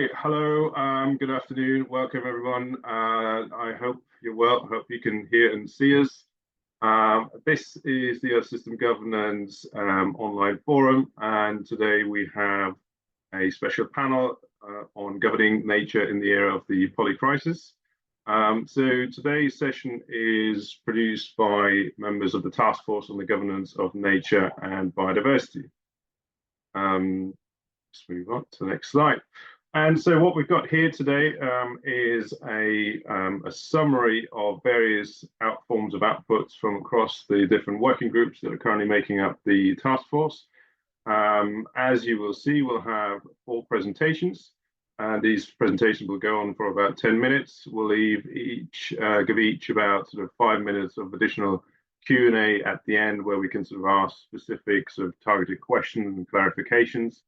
Hello, good afternoon, welcome everyone. I hope you're well, I hope you can hear and see us. This is the Earth System Governance online forum, and today we have a special panel on governing nature in the era of the polycrisis. So today's session is produced by members of the Taskforce on the Governance of Nature and Biodiversity. Let's move on to the next slide. And so what we've got here today is a summary of various forms of outputs from across the different working groups that are currently making up the task force. As you will see, we'll have 4 presentations, and these presentations will go on for about 10 minutes. We'll give each about sort of 5 minutes of additional Q&A at the end, where we can sort of ask specific sort of targeted questions and clarifications.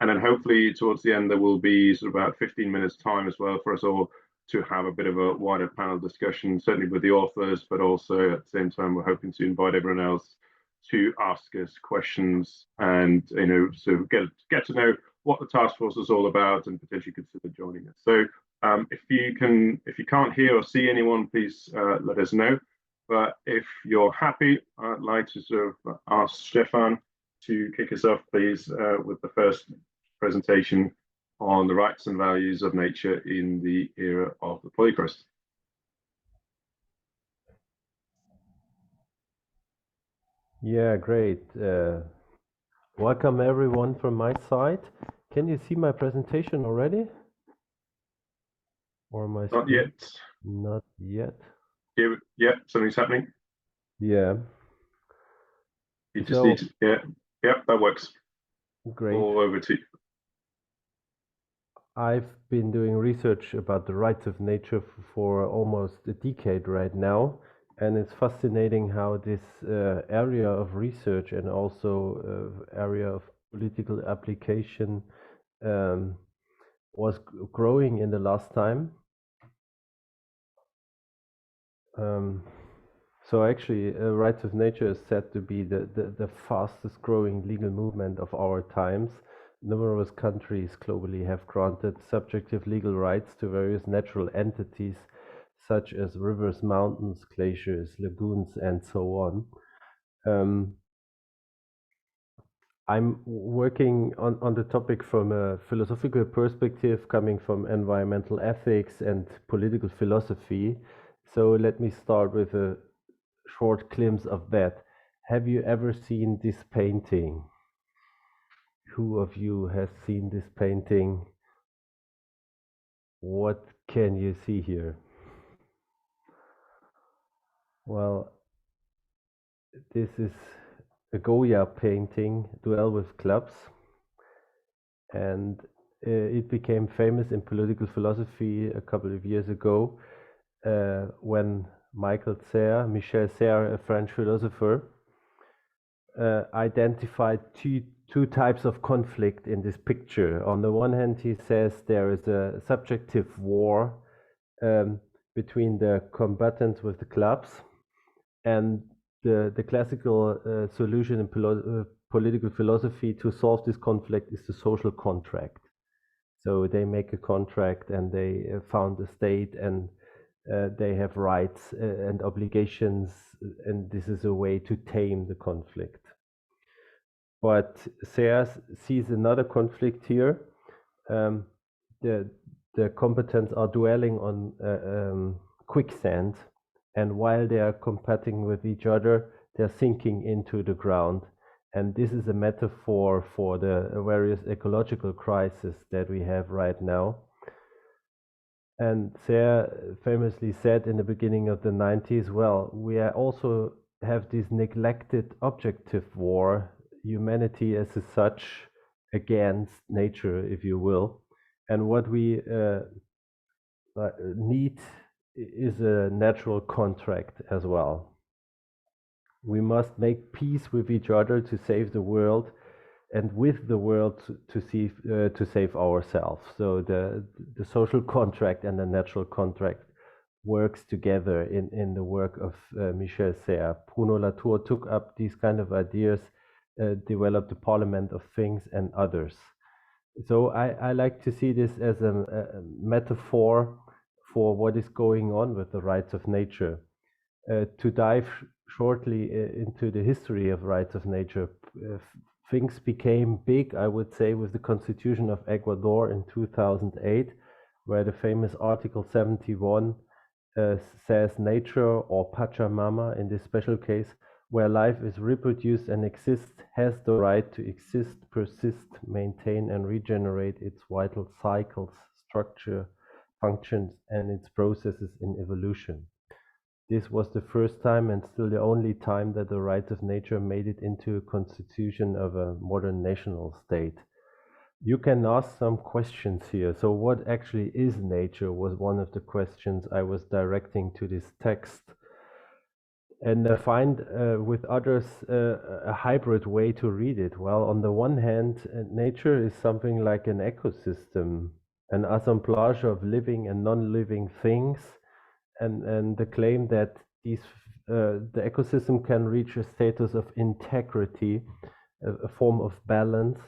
And then hopefully towards the end, there will be sort of about 15 minutes time as well for us all to have a bit of a wider panel discussion, certainly with the authors, but also at the same time, we're hoping to invite everyone else to ask us questions and, so get to know what the task force is all about and potentially consider joining us. So if you can't hear or see anyone, please let us know. But if you're happy, I'd like to sort of ask Stefan to kick us off, please, with the first presentation on the rights and values of nature in the era of the polycrisis. Yeah, great. Welcome everyone from my side. Can you see my presentation already? Or my Not yet. Not yet. Yeah, something's happening. Yeah. You just need to, yeah, that works. Great. All over to you. I've been doing research about the rights of nature for almost a decade right now, and it's fascinating how this area of research and also area of political application was growing in the last time. So actually, rights of nature is said to be the fastest growing legal movement of our times. Numerous countries globally have granted subjective legal rights to various natural entities, such as rivers, mountains, glaciers, lagoons, and so on. I'm working on the topic from a philosophical perspective, coming from environmental ethics and political philosophy. So let me start with a short glimpse of that. Have you ever seen this painting? Who of you has seen this painting? What can you see here? Well, this is a Goya painting, Duel with Clubs, and it became famous in political philosophy a couple of years ago when Michel Serres, a French philosopher, identified two types of conflict in this picture. On the one hand, he says there is a subjective war between the combatants with the clubs, and the classical solution in political philosophy to solve this conflict is the social contract. So they make a contract and they found a state, and they have rights and obligations, and this is a way to tame the conflict. But Serres sees another conflict here. The combatants are dwelling on quicksand, and while they are competing with each other, they're sinking into the ground. And this is a metaphor for the various ecological crises that we have right now. And Serres famously said in the beginning of the 90s, well, we also have this neglected objective war, humanity as such, against nature, if you will. And what we need is a natural contract as well. We must make peace with each other to save the world, and with the world to save ourselves. So the social contract and the natural contract works together in the work of Michel Serres. Bruno Latour took up these kind of ideas, developed the Parliament of Things and others. So I like to see this as a metaphor for what is going on with the rights of nature. To dive shortly into the history of rights of nature, things became big, I would say, with the Constitution of Ecuador in 2008, where the famous Article 71 says nature, or Pachamama in this special case, where life is reproduced and exists, has the right to exist, persist, maintain, and regenerate its vital cycles, structure, functions, and its processes in evolution. This was the first time and still the only time that the rights of nature made it into a constitution of a modern national state. You can ask some questions here. So what actually is nature was one of the questions I was directing to this text. And I find with others a hybrid way to read it. Well, on the one hand, nature is something like an ecosystem, an assemblage of living and non-living things, and the claim that the ecosystem can reach a status of integrity, a form of balance,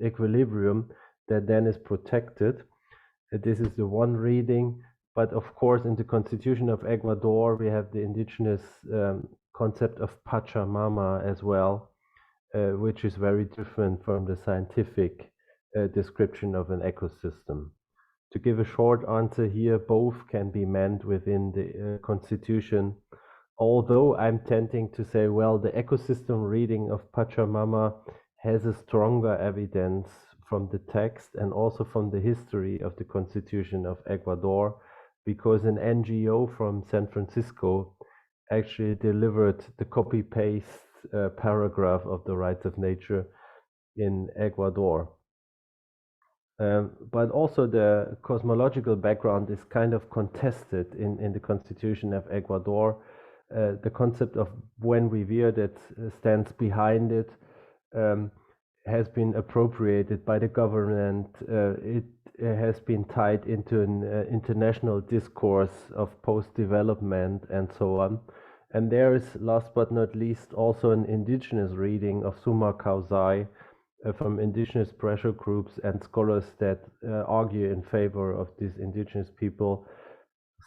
equilibrium that then is protected. This is the one reading. But of course, in the Constitution of Ecuador, we have the indigenous concept of Pachamama as well, which is very different from the scientific description of an ecosystem. To give a short answer here, both can be meant within the Constitution, although I'm tending to say, well, the ecosystem reading of Pachamama has a stronger evidence from the text and also from the history of the Constitution of Ecuador, because an NGO from San Francisco actually delivered the copy-paste paragraph of the rights of nature in Ecuador. But also the cosmological background is kind of contested in the Constitution of Ecuador. The concept of buen vivir that stands behind it has been appropriated by the government. It has been tied into an international discourse of post-development and so on. And there is, last but not least, also an indigenous reading of Summa Causae from indigenous pressure groups and scholars that argue in favor of these indigenous people,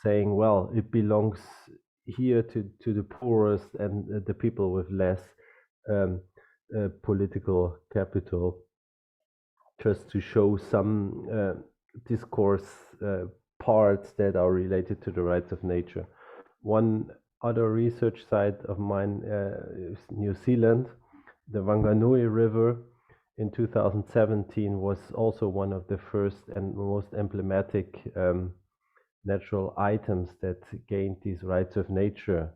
saying, well, it belongs here to the poorest and the people with less political capital, just to show some discourse parts that are related to the rights of nature. One other research site of mine is New Zealand. The Wanganui River in 2017 was also one of the first and most emblematic natural items that gained these rights of nature.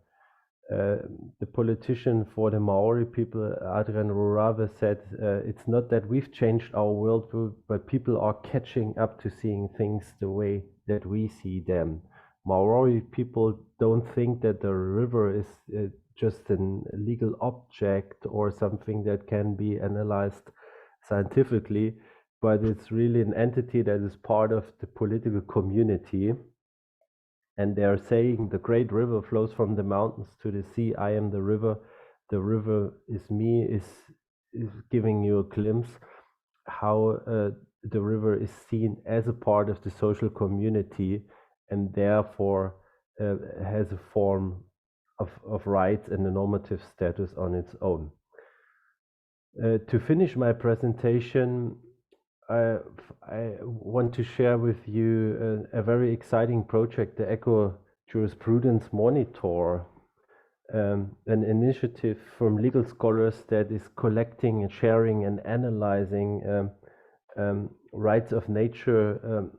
The politician for the Maori people, Adrian Rurave, said, it's not that we've changed our worldview, but people are catching up to seeing things the way that we see them. Maori people don't think that the river is just a legal object or something that can be analyzed scientifically, but it's really an entity that is part of the political community. And they are saying the great river flows from the mountains to the sea. I am the river is me, is giving you a glimpse how the river is seen as a part of the social community, and therefore has a form of rights and a normative status on its own. To finish my presentation, I want to share with you a very exciting project, the Eco Jurisprudence Monitor, an initiative from legal scholars that is collecting and sharing and analyzing rights of nature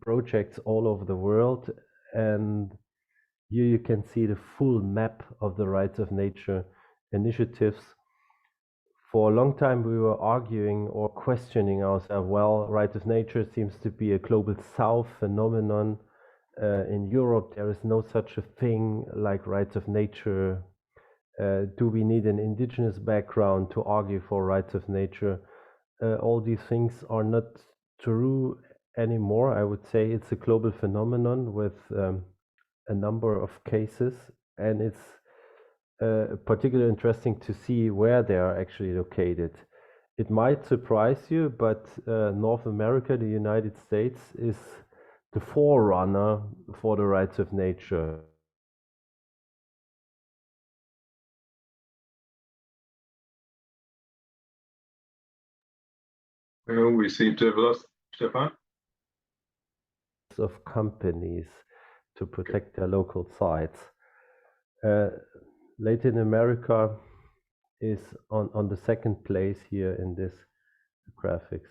projects all over the world. And here you can see the full map of the rights of nature initiatives. For a long time, we were arguing or questioning ourselves, well, rights of nature seems to be a global south phenomenon. In Europe, there is no such a thing like rights of nature. Do we need an indigenous background to argue for rights of nature? All these things are not true anymore. I would say it's a global phenomenon with a number of cases, and it's particularly interesting to see where they are actually located. It might surprise you, but North America, the United States, is the forerunner for the rights of nature. We seem to have lost Stefan. Of companies to protect their local sites. Latin America is on the second place here in this graphics.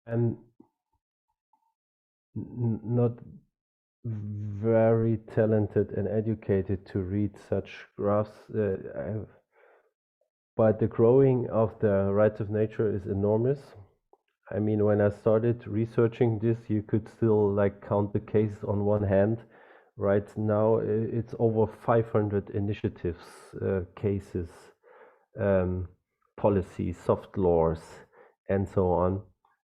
And not very talented and educated to read such graphs, but the growing of the rights of nature is enormous. I mean, when I started researching this, you could still like count the cases on one hand. Right now, it's over 500 initiatives, cases, policies, soft laws, and so on.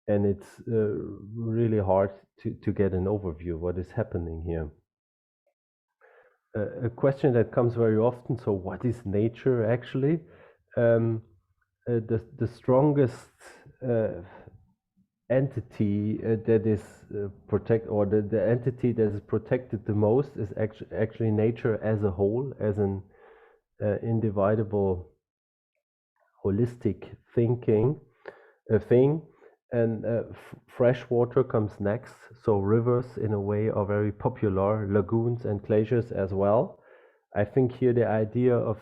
And it's really hard to get an overview of what is happening here. A question that comes very often, so what is nature actually? The strongest entity that is the entity that is protected the most is actually nature as a whole, as an indivisible, holistic thing. And fresh water comes next. So rivers, in a way, are very popular. Lagoons and glaciers as well. I think here the idea of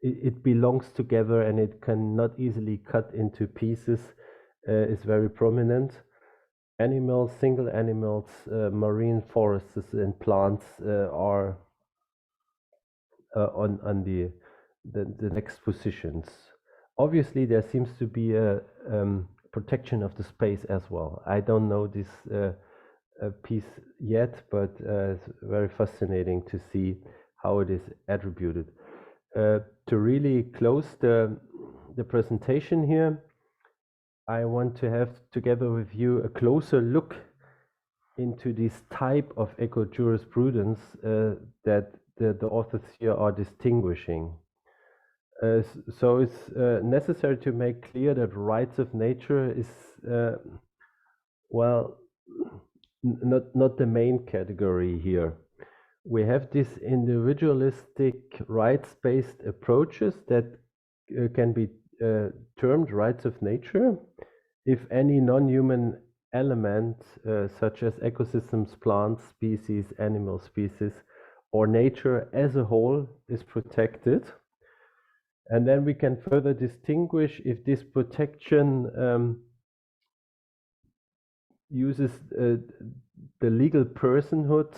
it belongs together and it cannot easily cut into pieces is very prominent. Animals, single animals, marine forests and plants are on the next positions. Obviously, there seems to be a protection of the space as well. I don't know this piece yet, but it's very fascinating to see how it is attributed. To really close the presentation here, I want to have together with you a closer look into this type of eco-jurisprudence that the authors here are distinguishing. So it's necessary to make clear that rights of nature is, well, not the main category here. We have these individualistic rights-based approaches that can be termed rights of nature if any non-human element such as ecosystems, plants, species, animal species, or nature as a whole is protected. And then we can further distinguish if this protection uses the legal personhood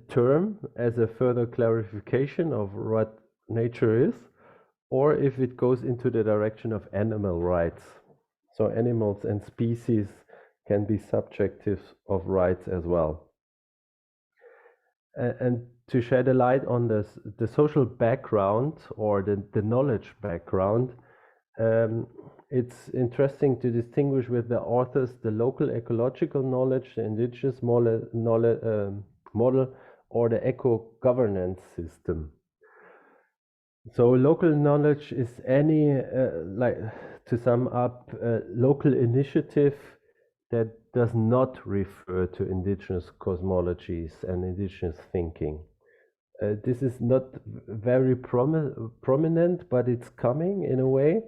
term as a further clarification of what nature is, or if it goes into the direction of animal rights. So animals and species can be subjective of rights as well. And to shed a light on the social background or the knowledge background, it's interesting to distinguish with the authors the local ecological knowledge, the indigenous model, or the eco-governance system. So local knowledge is any, like to sum up, local initiative that does not refer to indigenous cosmologies and indigenous thinking. This is not very prominent, but it's coming in a way,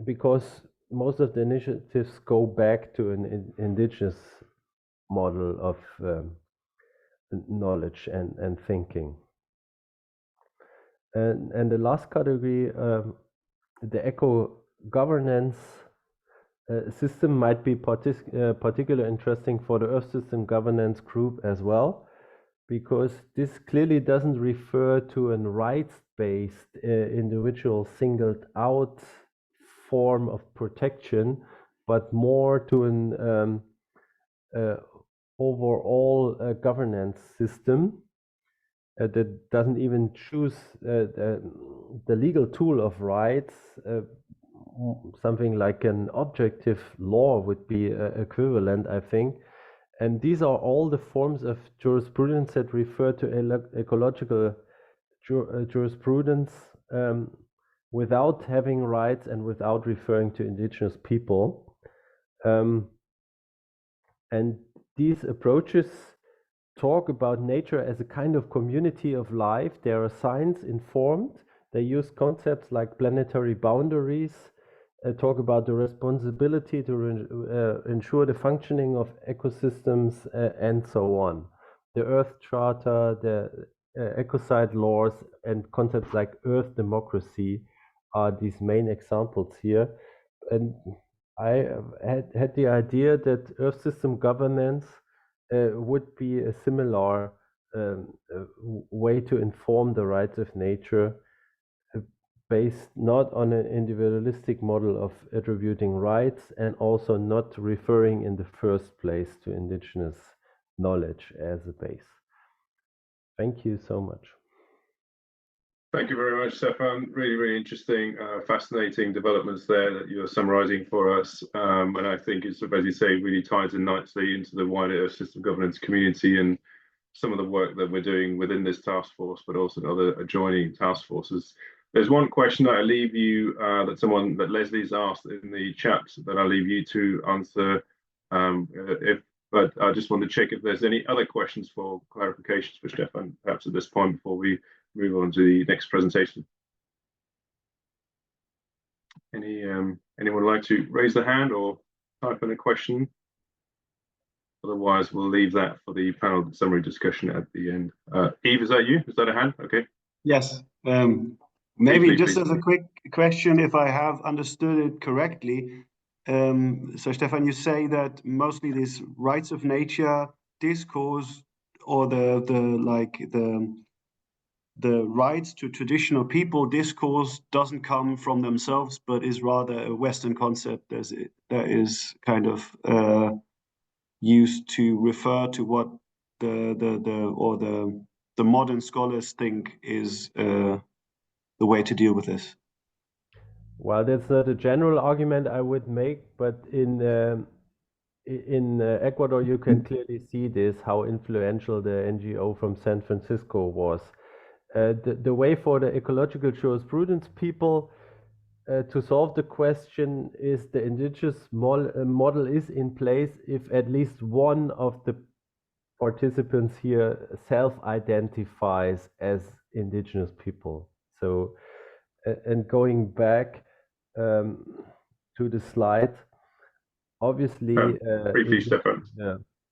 because most of the initiatives go back to an indigenous model of knowledge and thinking. And the last category, the eco-governance system might be particularly interesting for the Earth System Governance Group as well, because this clearly doesn't refer to a rights-based individual singled out form of protection, but more to an overall governance system that doesn't even choose the legal tool of rights. Something like an objective law would be equivalent, I think. And these are all the forms of jurisprudence that refer to ecological jurisprudence without having rights and without referring to indigenous people. And these approaches talk about nature as a kind of community of life. They are science informed. They use concepts like planetary boundaries, talk about the responsibility to ensure the functioning of ecosystems, and so on. The Earth Charter, the ecocide laws, and concepts like Earth democracy are these main examples here. And I had the idea that Earth system governance would be a similar way to inform the rights of nature, based not on an individualistic model of attributing rights and also not referring in the first place to indigenous knowledge as a base. Thank you so much. Thank you very much, Stefan. Really, really interesting, fascinating developments there that you're summarizing for us. And I think it's, as you say, really ties in nicely into the wider Earth system governance community and some of the work that we're doing within this task force, but also other adjoining task forces. There's one question that I leave you, that Leslie's asked in the chat, that I'll leave you to answer. But I just want to check if there's any other questions for clarifications for Stefan, perhaps at this point before we move on to the next presentation. Anyone like to raise their hand or type in a question? Otherwise, we'll leave that for the panel summary discussion at the end. Yves, is that you? Is that a hand? Okay. Yes. Maybe just as a quick question, if I have understood it correctly. So Stefan, you say that mostly this rights of nature discourse, or the rights to traditional people discourse doesn't come from themselves, but is rather a Western concept that is kind of used to refer to what the modern scholars think is the way to deal with this. Well, that's not a general argument I would make, but in Ecuador, you can clearly see this, how influential the NGO from San Francisco was. The way for the ecological jurisprudence people to solve the question is the indigenous model is in place if at least one of the participants here self-identifies as indigenous people. So, and going back to the slide, obviously,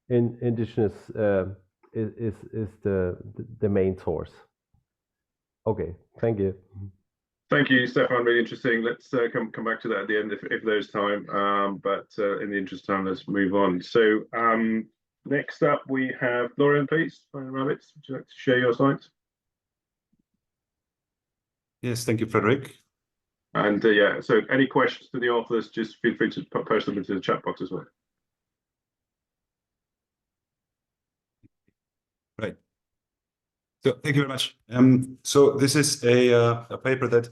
indigenous is the main source. Okay, thank you. Thank you, Stefan. Really interesting. Let's come back to that at the end if there's time. But in the interest of time, let's move on. So next up, we have Florian, please. Florian Rabitz, would you like to share your slides? Yes, thank you, Frederick. And yeah, so any questions to the authors, just feel free to post them into the chat box as well. Right. So thank you very much. So this is a paper that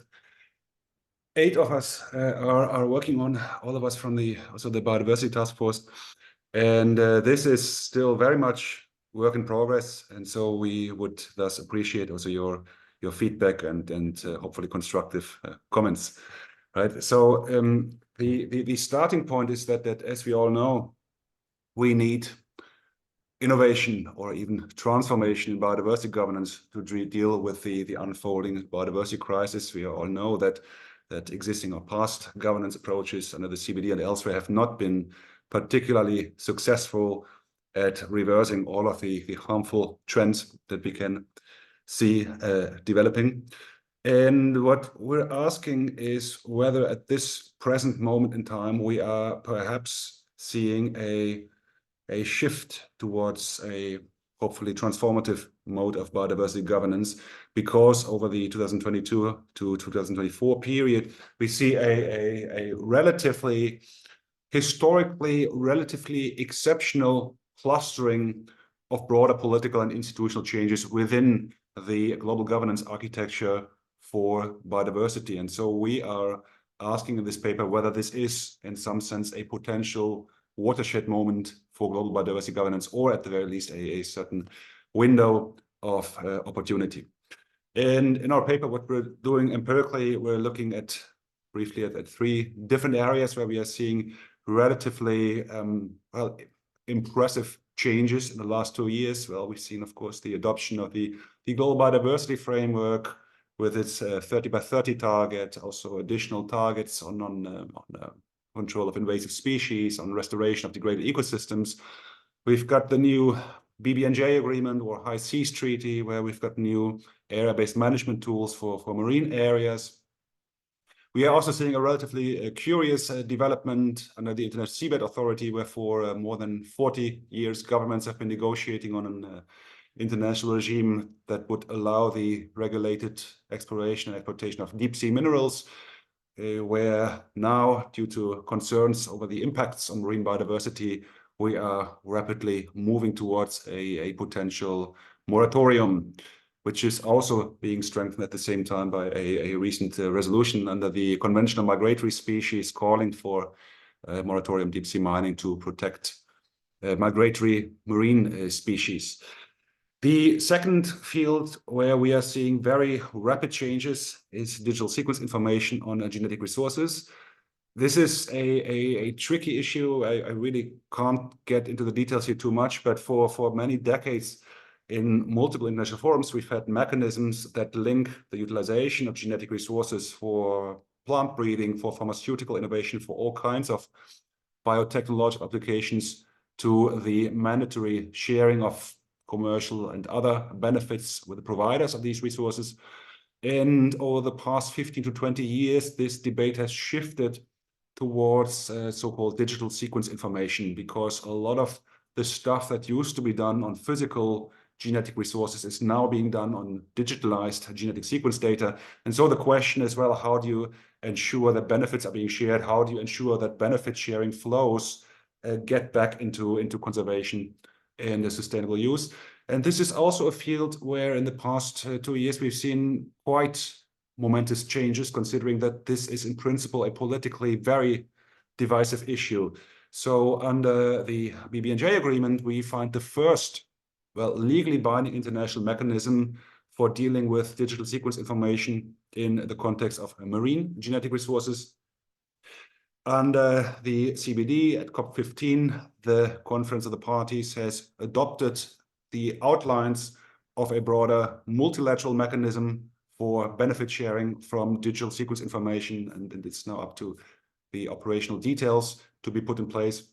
8 of us are working on, all of us from the Biodiversity Task Force. And this is still very much work in progress. And so we would thus appreciate also your feedback and hopefully constructive comments. Right. So the starting point is that as we all know, we need innovation or even transformation in biodiversity governance to deal with the unfolding biodiversity crisis. We all know that existing or past governance approaches under the CBD and elsewhere have not been particularly successful at reversing all of the harmful trends that we can see developing. And what we're asking is whether at this present moment in time we are perhaps seeing a shift towards a hopefully transformative mode of biodiversity governance, because over the 2022 to 2024 period, we see a historically relatively exceptional clustering of broader political and institutional changes within the global governance architecture for biodiversity. And so we are asking in this paper whether this is in some sense a potential watershed moment for global biodiversity governance, or at the very least a certain window of opportunity. And in our paper, what we're doing empirically, we're looking at briefly at 3 different areas where we are seeing relatively well, impressive changes in the last 2 years. Well, we've seen, of course, the adoption of the Global Biodiversity Framework with its 30 by 30 target, also additional targets on control of invasive species, on restoration of degraded ecosystems. We've got the new BBNJ agreement or High Seas Treaty, where we've got new area-based management tools for marine areas. We are also seeing a relatively curious development under the International Seabed Authority, where for more than 40 years, governments have been negotiating on an international regime that would allow the regulated exploration and exploitation of deep sea minerals, where now, due to concerns over the impacts on marine biodiversity, we are rapidly moving towards a potential moratorium, which is also being strengthened at the same time by a recent resolution under the Convention on Migratory Species, calling for moratorium deep sea mining to protect migratory marine species. The second field where we are seeing very rapid changes is digital sequence information on genetic resources. This is a tricky issue. I really can't get into the details here too much, but for many decades in multiple international forums, we've had mechanisms that link the utilization of genetic resources for plant breeding, for pharmaceutical innovation, for all kinds of biotechnological applications to the mandatory sharing of commercial and other benefits with the providers of these resources. And over the past 15 to 20 years, this debate has shifted towards so-called digital sequence information, because a lot of the stuff that used to be done on physical genetic resources is now being done on digitalized genetic sequence data. And so the question is, well, how do you ensure that benefits are being shared? How do you ensure that benefit sharing flows get back into conservation and sustainable use? And this is also a field where in the past 2 years, we've seen quite momentous changes, considering that this is in principle a politically very divisive issue. So under the BBNJ agreement, we find the first, well, legally binding international mechanism for dealing with digital sequence information in the context of marine genetic resources. Under the CBD at COP15, the Conference of the Parties has adopted the outlines of a broader multilateral mechanism for benefit sharing from digital sequence information, and it's now up to the operational details to be put in place.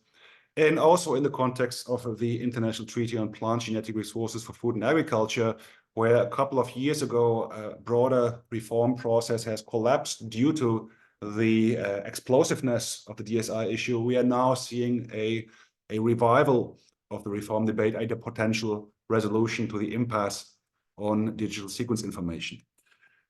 And also in the context of the International Treaty on Plant Genetic Resources for Food and Agriculture, where a couple of years ago, a broader reform process has collapsed due to the explosiveness of the DSI issue. We are now seeing a revival of the reform debate, a potential resolution to the impasse on digital sequence information.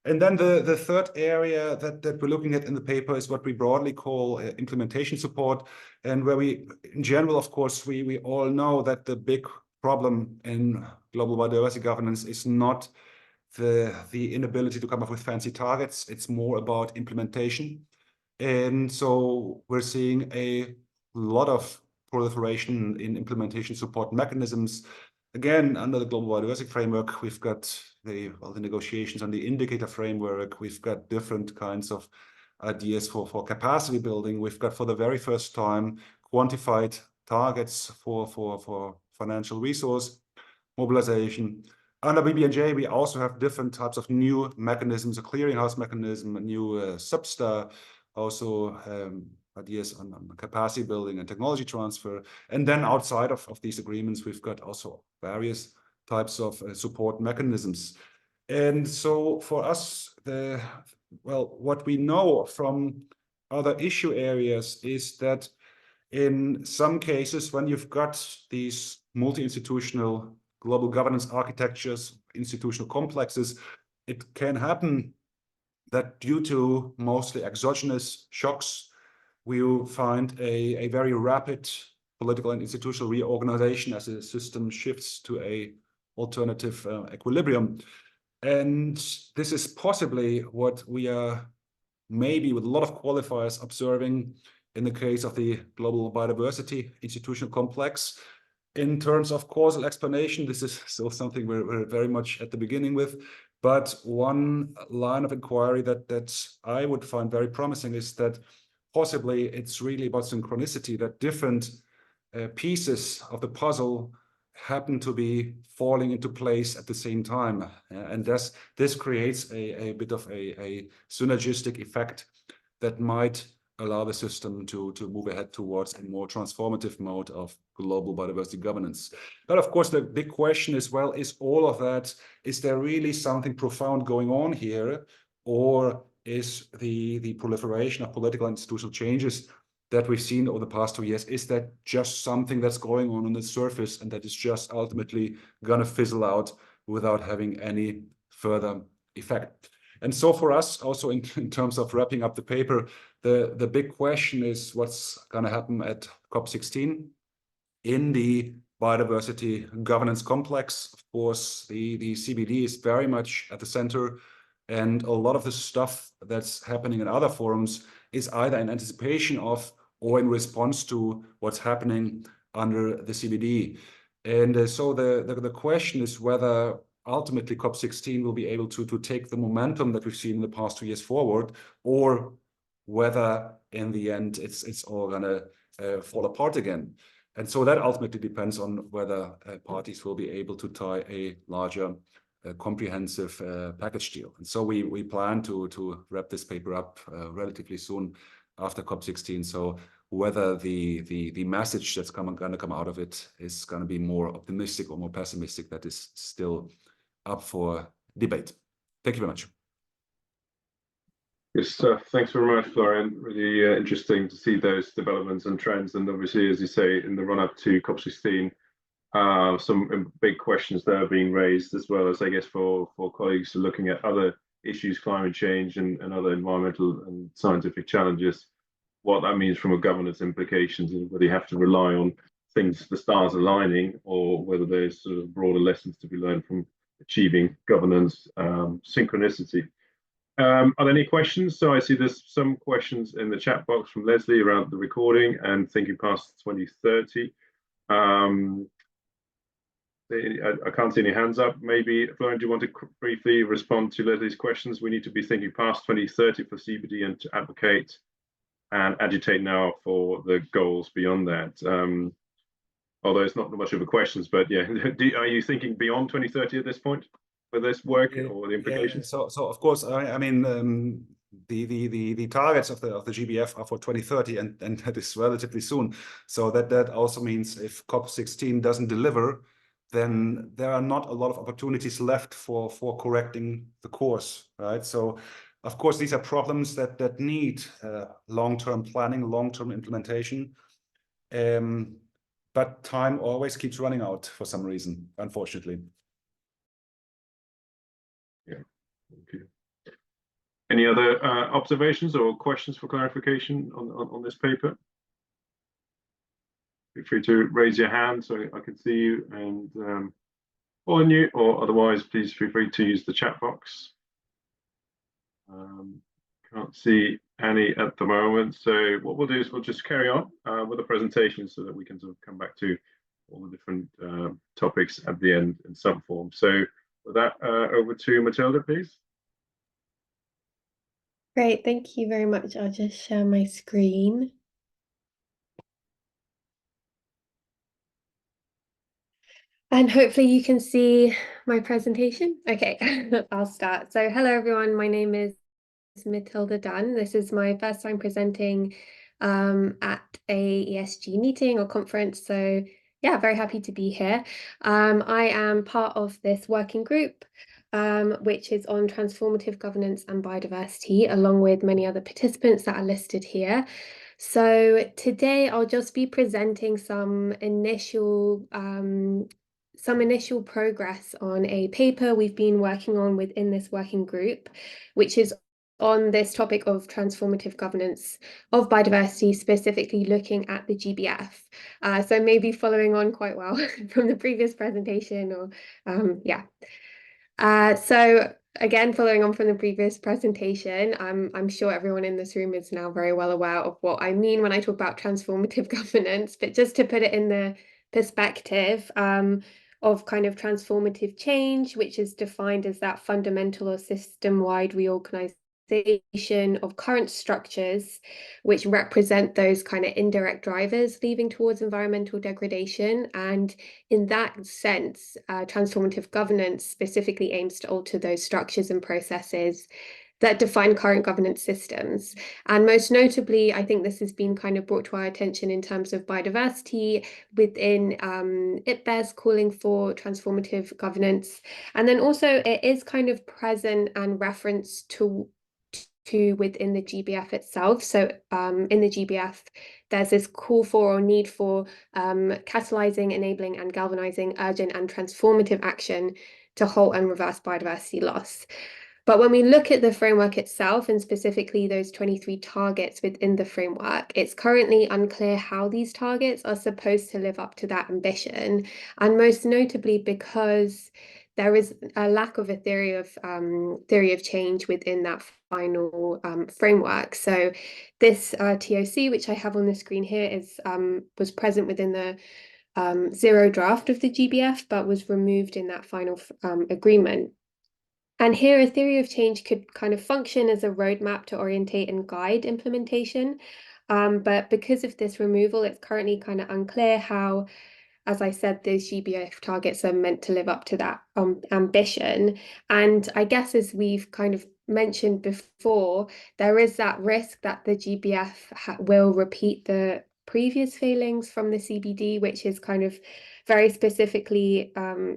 And then the third area that we're looking at in the paper is what we broadly call implementation support, and where we, in general, of course, we all know that the big problem in global biodiversity governance is not the inability to come up with fancy targets. It's more about implementation. And so we're seeing a lot of proliferation in implementation support mechanisms. Again, under the Global Biodiversity Framework, we've got the negotiations on the indicator framework. We've got different kinds of ideas for capacity building. We've got, for the very first time, quantified targets for financial resource mobilization. Under BBNJ, we also have different types of new mechanisms, a clearinghouse mechanism, a new substar, also ideas on capacity building and technology transfer. And then outside of these agreements, we've got also various types of support mechanisms. And so for us, what we know from other issue areas is that in some cases, when you've got these multi-institutional global governance architectures, institutional complexes, it can happen that due to mostly exogenous shocks, we will find a very rapid political and institutional reorganization as the system shifts to a alternative equilibrium. And this is possibly what we are maybe with a lot of qualifiers observing in the case of the global biodiversity institutional complex. In terms of causal explanation, this is still something we're very much at the beginning with. But one line of inquiry that I would find very promising is that possibly it's really about synchronicity, that different pieces of the puzzle happen to be falling into place at the same time. And this creates a bit of a synergistic effect that might allow the system to move ahead towards a more transformative mode of global biodiversity governance. But of course, the big question is, well, is all of that, is there really something profound going on here? Or is the proliferation of political and institutional changes that we've seen over the past 2 years, is that just something that's going on the surface and that is just ultimately gonna fizzle out without having any further effect? And so for us, also in terms of wrapping up the paper, the big question is what's going to happen at COP16 in the biodiversity governance complex. Of course, the CBD is very much at the center, and a lot of the stuff that's happening in other forums is either in anticipation of or in response to what's happening under the CBD. And so the question is whether ultimately COP16 will be able to take the momentum that we've seen in the past 2 years forward, or whether in the end it's all gonna fall apart again. And so that ultimately depends on whether parties will be able to tie a larger comprehensive package deal. And so we plan to wrap this paper up relatively soon after COP16. So whether the message that's gonna come out of it is gonna be more optimistic or more pessimistic, that is still up for debate. Thank you very much. Good stuff. Thanks very much, Florian. Really interesting to see those developments and trends. And obviously, as you say, in the run-up to COP16, some big questions that are being raised, as well as, I guess, for colleagues looking at other issues, climate change and other environmental and scientific challenges, what that means from a governance implications, and whether you have to rely on things, the stars aligning, or whether there's sort of broader lessons to be learned from achieving governance synchronicity. Are there any questions? So I see there's some questions in the chat box from Leslie around the recording and thinking past 2030. I can't see any hands up. Maybe, Florian, do you want to briefly respond to Leslie's questions? We need to be thinking past 2030 for CBD and to advocate and agitate now for the goals beyond that. Although it's not much of a question, but yeah, are you thinking beyond 2030 at this point for this work or the implications? Yeah. So of course, I mean, the targets of the GBF are for 2030, and that is relatively soon. So that also means if COP16 doesn't deliver, then there are not a lot of opportunities left for correcting the course, right? So of course, these are problems that need long-term planning, long-term implementation. But time always keeps running out for some reason, unfortunately. Yeah, thank you. Any other observations or questions for clarification on this paper? Feel free to raise your hand so I can see you and on you, or otherwise, please feel free to use the chat box. Can't see any at the moment. So what we'll do is we'll just carry on with the presentation so that we can sort of come back to all the different topics at the end in some form. So with that, over to Matilda, please. Great, thank you very much. I'll just share my screen. And hopefully you can see my presentation. Okay, I'll start. So hello everyone, my name is Matilda Dunn. This is my first time presenting at a ESG meeting or conference. So yeah, very happy to be here. I am part of this working group, which is on transformative governance and biodiversity, along with many other participants that are listed here. So today I'll just be presenting some initial progress on a paper we've been working on within this working group, which is on this topic of transformative governance of biodiversity, specifically looking at the GBF. So maybe following on quite well from the previous presentation, or yeah. So again, following on from the previous presentation, I'm sure everyone in this room is now very well aware of what I mean when I talk about transformative governance, but just to put it in the perspective, of kind of transformative change, which is defined as that fundamental or system-wide reorganization of current structures which represent those kind of indirect drivers leading towards environmental degradation. And in that sense, transformative governance specifically aims to alter those structures and processes that define current governance systems. And most notably, I think this has been kind of brought to our attention in terms of biodiversity within IPBES calling for transformative governance. And then also it is kind of present and referenced to within the GBF itself. So in the GBF, there's this call for or need for catalyzing, enabling and galvanizing urgent and transformative action to halt and reverse biodiversity loss. But when we look at the framework itself, and specifically those 23 targets within the framework, it's currently unclear how these targets are supposed to live up to that ambition. And most notably because there is a lack of a theory of change within that final framework. So this TOC, which I have on the screen here, was present within the zero draft of the GBF, but was removed in that final agreement. And here, a theory of change could kind of function as a roadmap to orientate and guide implementation. But because of this removal, it's currently kind of unclear how, as I said, those GBF targets are meant to live up to that ambition. And I guess, as we've kind of mentioned before, there is that risk that the GBF will repeat the previous failings from the CBD, which is kind of very specifically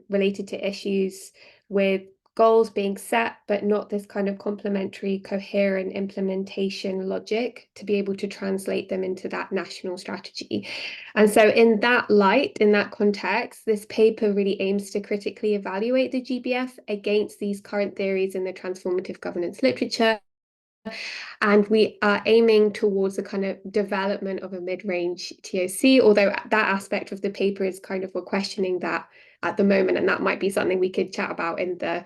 related to issues with goals being set, but not this kind of complementary, coherent implementation logic to be able to translate them into that national strategy. And so in that light, in that context, this paper really aims to critically evaluate the GBF against these current theories in the transformative governance literature. And we are aiming towards a kind of development of a mid-range TOC, although that aspect of the paper is kind of, we're questioning that at the moment, and that might be something we could chat about in the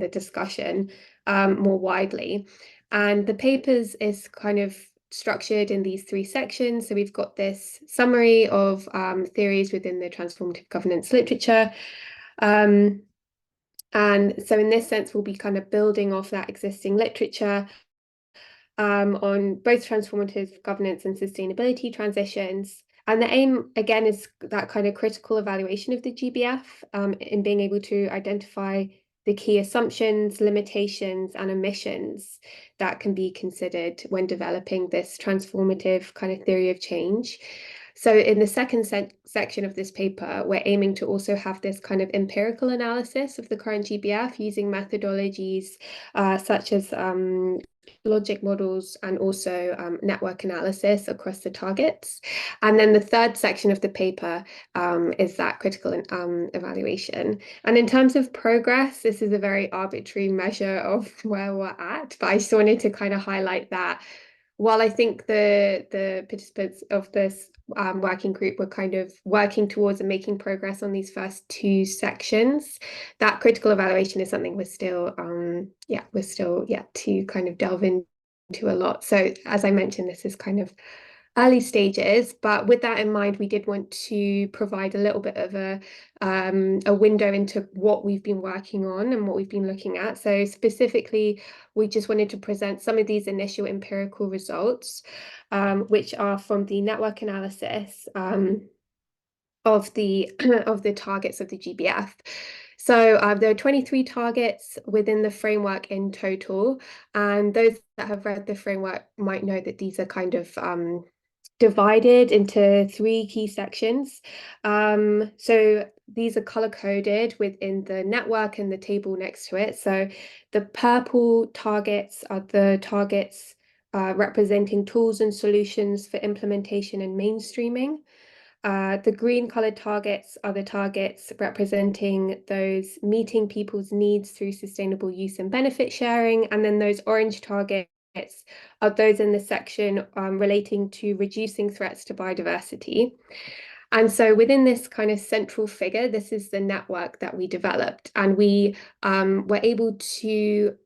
discussion more widely. And the papers is kind of structured in these three sections. So we've got this summary of theories within the transformative governance literature. And so in this sense, we'll be kind of building off that existing literature on both transformative governance and sustainability transitions. And the aim, again, is that kind of critical evaluation of the GBF in being able to identify the key assumptions, limitations, and omissions that can be considered when developing this transformative kind of theory of change. So in the second section of this paper, we're aiming to also have this kind of empirical analysis of the current GBF using methodologies such as logic models and also network analysis across the targets. And then the third section of the paper is that critical evaluation. And in terms of progress, this is a very arbitrary measure of where we're at, but I just wanted to kind of highlight that while I think the participants of this working group were kind of working towards and making progress on these first two sections, that critical evaluation is something we're still yet to kind of delve into a lot. So as I mentioned, this is kind of early stages, but with that in mind, we did want to provide a little bit of a window into what we've been working on and what we've been looking at. So specifically, we just wanted to present some of these initial empirical results, which are from the network analysis of the targets of the GBF. So there are 23 targets within the framework in total, and those that have read the framework might know that these are kind of divided into three key sections. So these are color-coded within the network and the table next to it. So the purple targets are the targets representing tools and solutions for implementation and mainstreaming. The green colored targets are the targets representing those meeting people's needs through sustainable use and benefit sharing. And then those orange targets are those in the section relating to reducing threats to biodiversity. And so within this kind of central figure, this is the network that we developed, and we were able to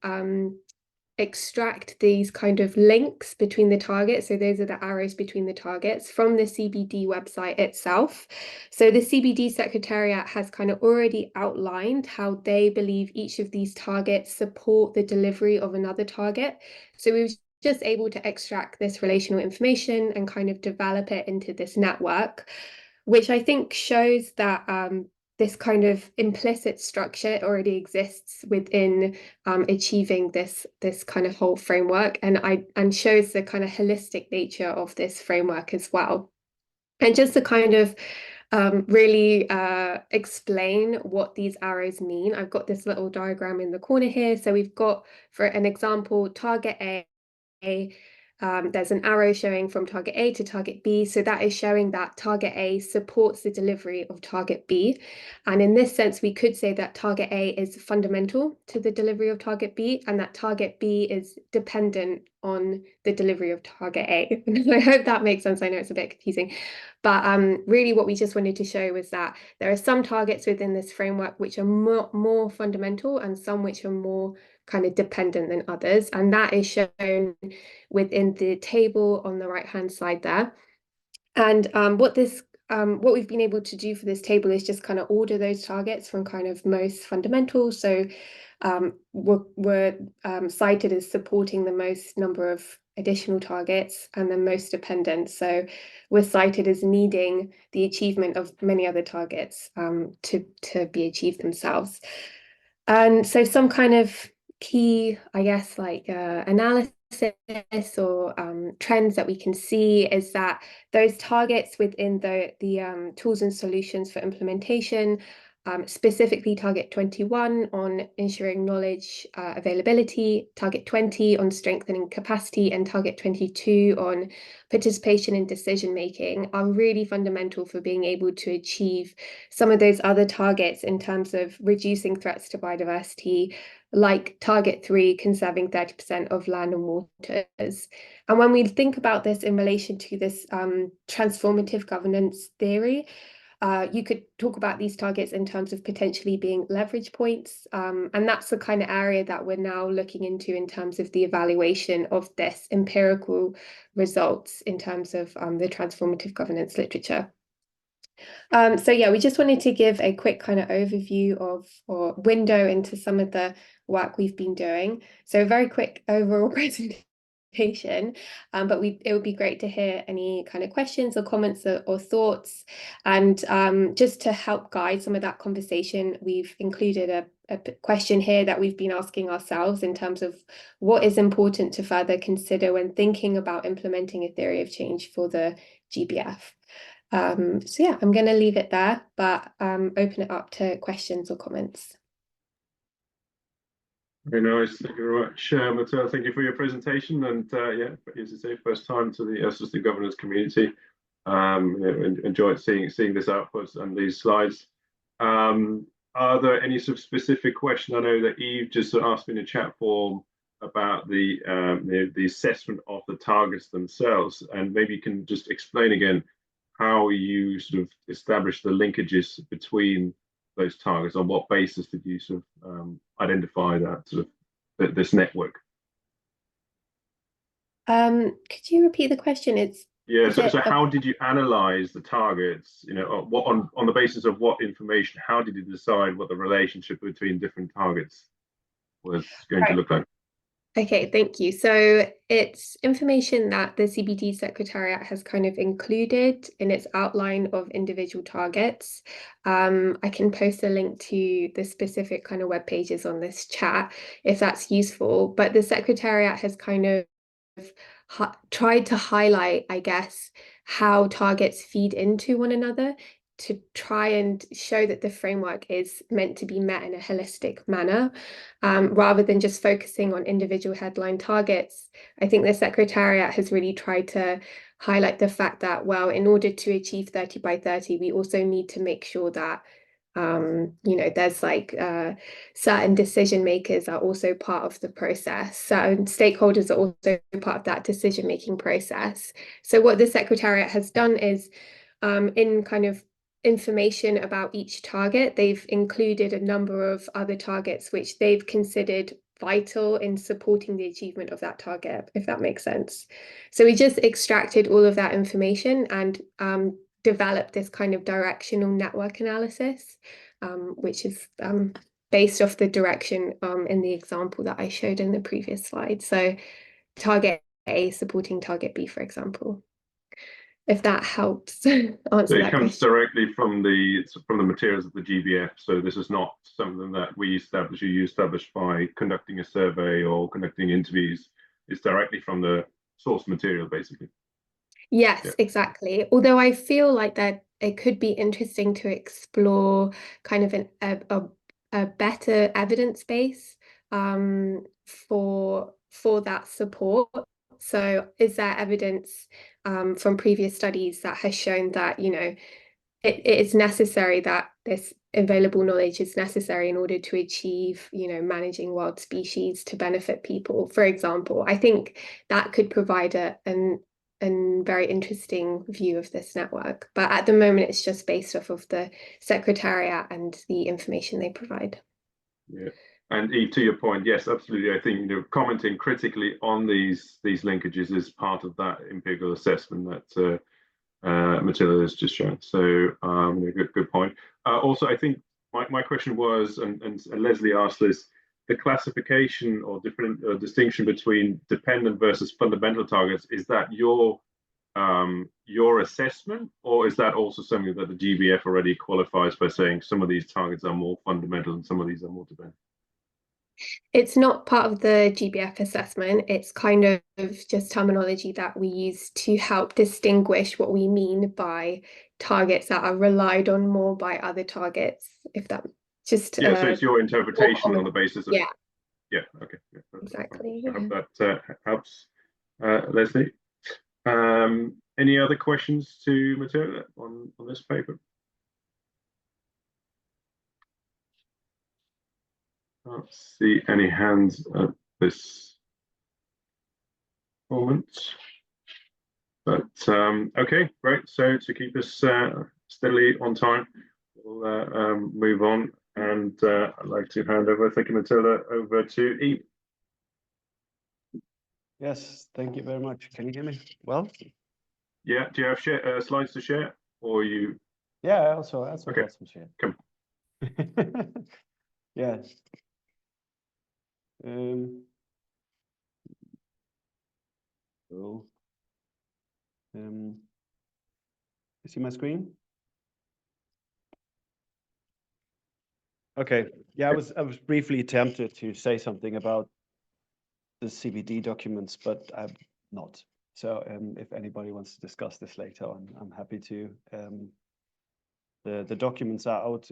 extract these kind of links between the targets. So those are the arrows between the targets from the CBD website itself. So the CBD Secretariat has kind of already outlined how they believe each of these targets support the delivery of another target. So we were just able to extract this relational information and kind of develop it into this network, which I think shows that this kind of implicit structure already exists within achieving this kind of whole framework, and shows the kind of holistic nature of this framework as well. And just to kind of really explain what these arrows mean, I've got this little diagram in the corner here. So we've got, for an example, target A. There's an arrow showing from target A to target B. So that is showing that target A supports the delivery of target B. And in this sense, we could say that target A is fundamental to the delivery of target B, and that target B is dependent on the delivery of target A. I hope that makes sense. I know it's a bit confusing, but really what we just wanted to show was that there are some targets within this framework which are more fundamental, and some which are more kind of dependent than others, and that is shown within the table on the right hand side there. And what we've been able to do for this table is just kind of order those targets from kind of most fundamental. So we're cited as supporting the most number of additional targets, and the most dependent. So we're cited as needing the achievement of many other targets to be achieved themselves. And so some kind of key, I guess, like analysis or trends that we can see is that those targets within the tools and solutions for implementation, specifically target 21 on ensuring knowledge availability, target 20 on strengthening capacity, and target 22 on participation in decision making, are really fundamental for being able to achieve some of those other targets in terms of reducing threats to biodiversity, like target 3, conserving 30% of land and waters. And when we think about this in relation to this transformative governance theory, you could talk about these targets in terms of potentially being leverage points. And that's the kind of area that we're now looking into in terms of the evaluation of this empirical results in terms of the transformative governance literature. So yeah, we just wanted to give a quick kind of overview of, or window into, some of the work we've been doing. So a very quick overall presentation, but it would be great to hear any kind of questions or comments or thoughts. And just to help guide some of that conversation, we've included a question here that we've been asking ourselves in terms of what is important to further consider when thinking about implementing a theory of change for the GBF. So yeah, I'm going to leave it there, but open it up to questions or comments. Very nice. Thank you very much, Matilda. Thank you for your presentation. And yeah, as I say, first time to the assistant governance community. Enjoyed seeing this output and these slides. Are there any sort of specific questions? I know that Yves just asked me in the chat form about the assessment of the targets themselves, and maybe you can just explain again how you sort of establish the linkages between those targets. On what basis did you sort of identify that sort of this network? Could you repeat the question? So how did you analyze the targets? You know, what on the basis of what information? How did you decide what the relationship between different targets was going to look like? Okay, thank you. So it's information that the CBD Secretariat has kind of included in its outline of individual targets. I can post a link to the specific kind of web pages on this chat if that's useful. But the Secretariat has kind of tried to highlight, I guess, how targets feed into one another, to try and show that the framework is meant to be met in a holistic manner, rather than just focusing on individual headline targets. I think the Secretariat has really tried to highlight the fact that, well, in order to achieve 30 by 30, we also need to make sure that there's like certain decision makers are also part of the process. Certain stakeholders are also part of that decision-making process. So what the Secretariat has done is, in kind of information about each target, they've included a number of other targets which they've considered vital in supporting the achievement of that target, if that makes sense. So we just extracted all of that information and developed this kind of directional network analysis, which is based off the direction in the example that I showed in the previous slide. So target A supporting target B, for example, if that helps answer So it that comes question. directly from the materials of the GBF. So this is not something that we establish or you establish by conducting a survey or conducting interviews. It's directly from the source material, basically. Yes, Yeah. exactly. Although I feel like that it could be interesting to explore kind of a better evidence base for that support. So is there evidence from previous studies that has shown that, you know, it is necessary, that this available knowledge is necessary in order to achieve, you know, managing wild species to benefit people, for example? I think that could provide a very interesting view of this network. But at the moment, it's just based off of the Secretariat and the information they provide. Yeah. And Yves, to your point, yes, absolutely. I think, you know, commenting critically on these linkages is part of that empirical assessment that Matilda has just shown. So good point. Also, I think my question was, and Leslie asked this, the classification or different distinction between dependent versus fundamental targets, is that your assessment, or is that also something that the GBF already qualifies by saying some of these targets are more fundamental and some of these are more dependent? It's not part of the GBF assessment. It's kind of just terminology that we use to help distinguish what we mean by targets that are relied on more by other targets, if that just... so it's your interpretation on the basis of... Yeah, okay. Yeah, exactly. I hope that helps. Leslie, any other questions to Matilda on this paper? I don't see any hands at this moment. But okay, great. So to keep us steadily on time, we'll move on. And I'd like to hand over, thank you, Matilda, over to Yves. Yes, thank you very much. Can you hear me well? Yeah, do you have slides to share, or you? Yeah, I also okay. got some share. Come. Yeah. You see my screen? Okay. Yeah, I was briefly tempted to say something about the CBD documents, but I'm not. So if anybody wants to discuss this later on, I'm happy to. The documents are out,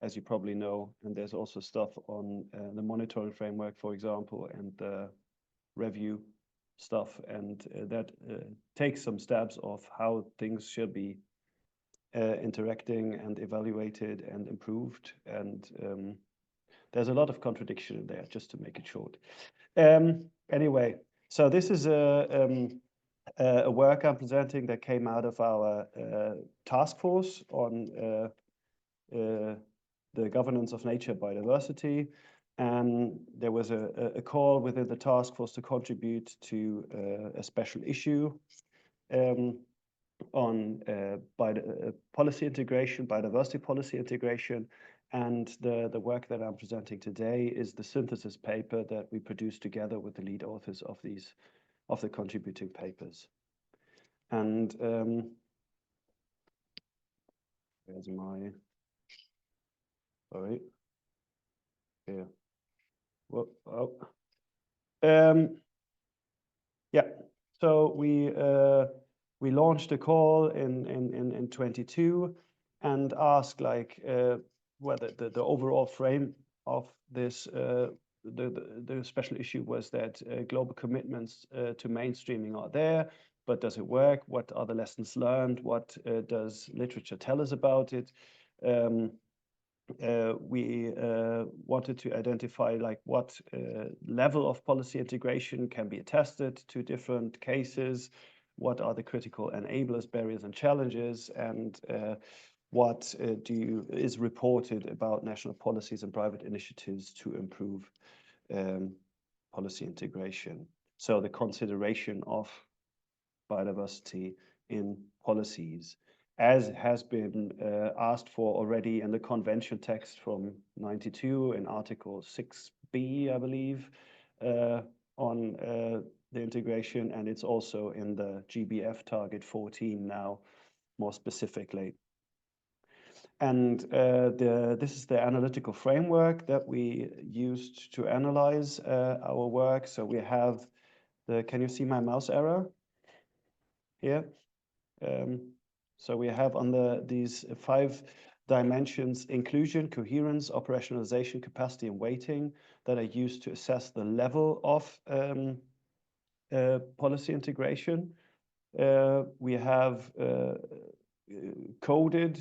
as you probably know, and there's also stuff on the monitoring framework, for example, and the review stuff, and that takes some steps of how things should be interacting and evaluated and improved. And there's a lot of contradiction in there, just to make it short. Anyway, so this is a work I'm presenting that came out of our task force on the governance of nature biodiversity. And there was a call within the task force to contribute to a special issue on policy integration, biodiversity policy integration. And the work that I'm presenting today is the synthesis paper that we produced together with the lead authors of the contributing papers. And where's my, sorry, yeah. Well, oh. Yeah, so we launched a call in 22 and asked like whether the overall frame of this the special issue was that global commitments to mainstreaming are there, but does it work? What are the lessons learned? What does literature tell us about it? We wanted to identify like what level of policy integration can be attested to different cases, what are the critical enablers, barriers, and challenges, and what is reported about national policies and private initiatives to improve policy integration. So the consideration of biodiversity in policies, as has been asked for already in the convention text from '92 in Article 6b, I believe, on the integration, and it's also in the GBF target 14 now, more specifically. And this is the analytical framework that we used to analyze our work. So we have can you see my mouse arrow here? So we have on these 5 dimensions: inclusion, coherence, operationalization, capacity, and weighting, that are used to assess the level of policy integration. We have coded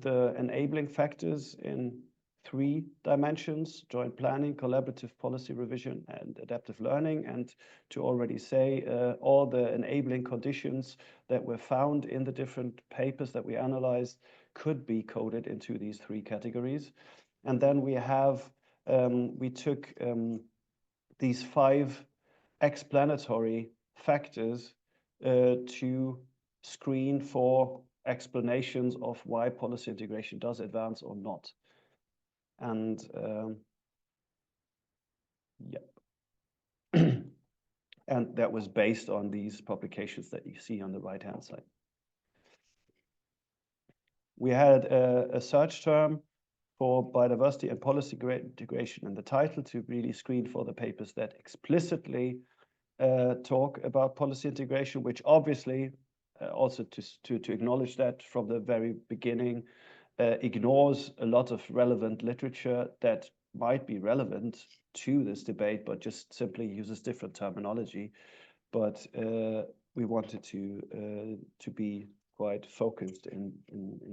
the enabling factors in 3 dimensions: joint planning, collaborative policy revision, and adaptive learning. And to already say, all the enabling conditions that were found in the different papers that we analyzed could be coded into these 3 categories. And then we have, we took these 5 explanatory factors to screen for explanations of why policy integration does advance or not. And yep. And that was based on these publications that you see on the right-hand side. We had a search term for biodiversity and policy integration in the title to really screen for the papers that explicitly talk about policy integration, which obviously also to acknowledge that from the very beginning, ignores a lot of relevant literature that might be relevant to this debate, but just simply uses different terminology. But we wanted to be quite focused in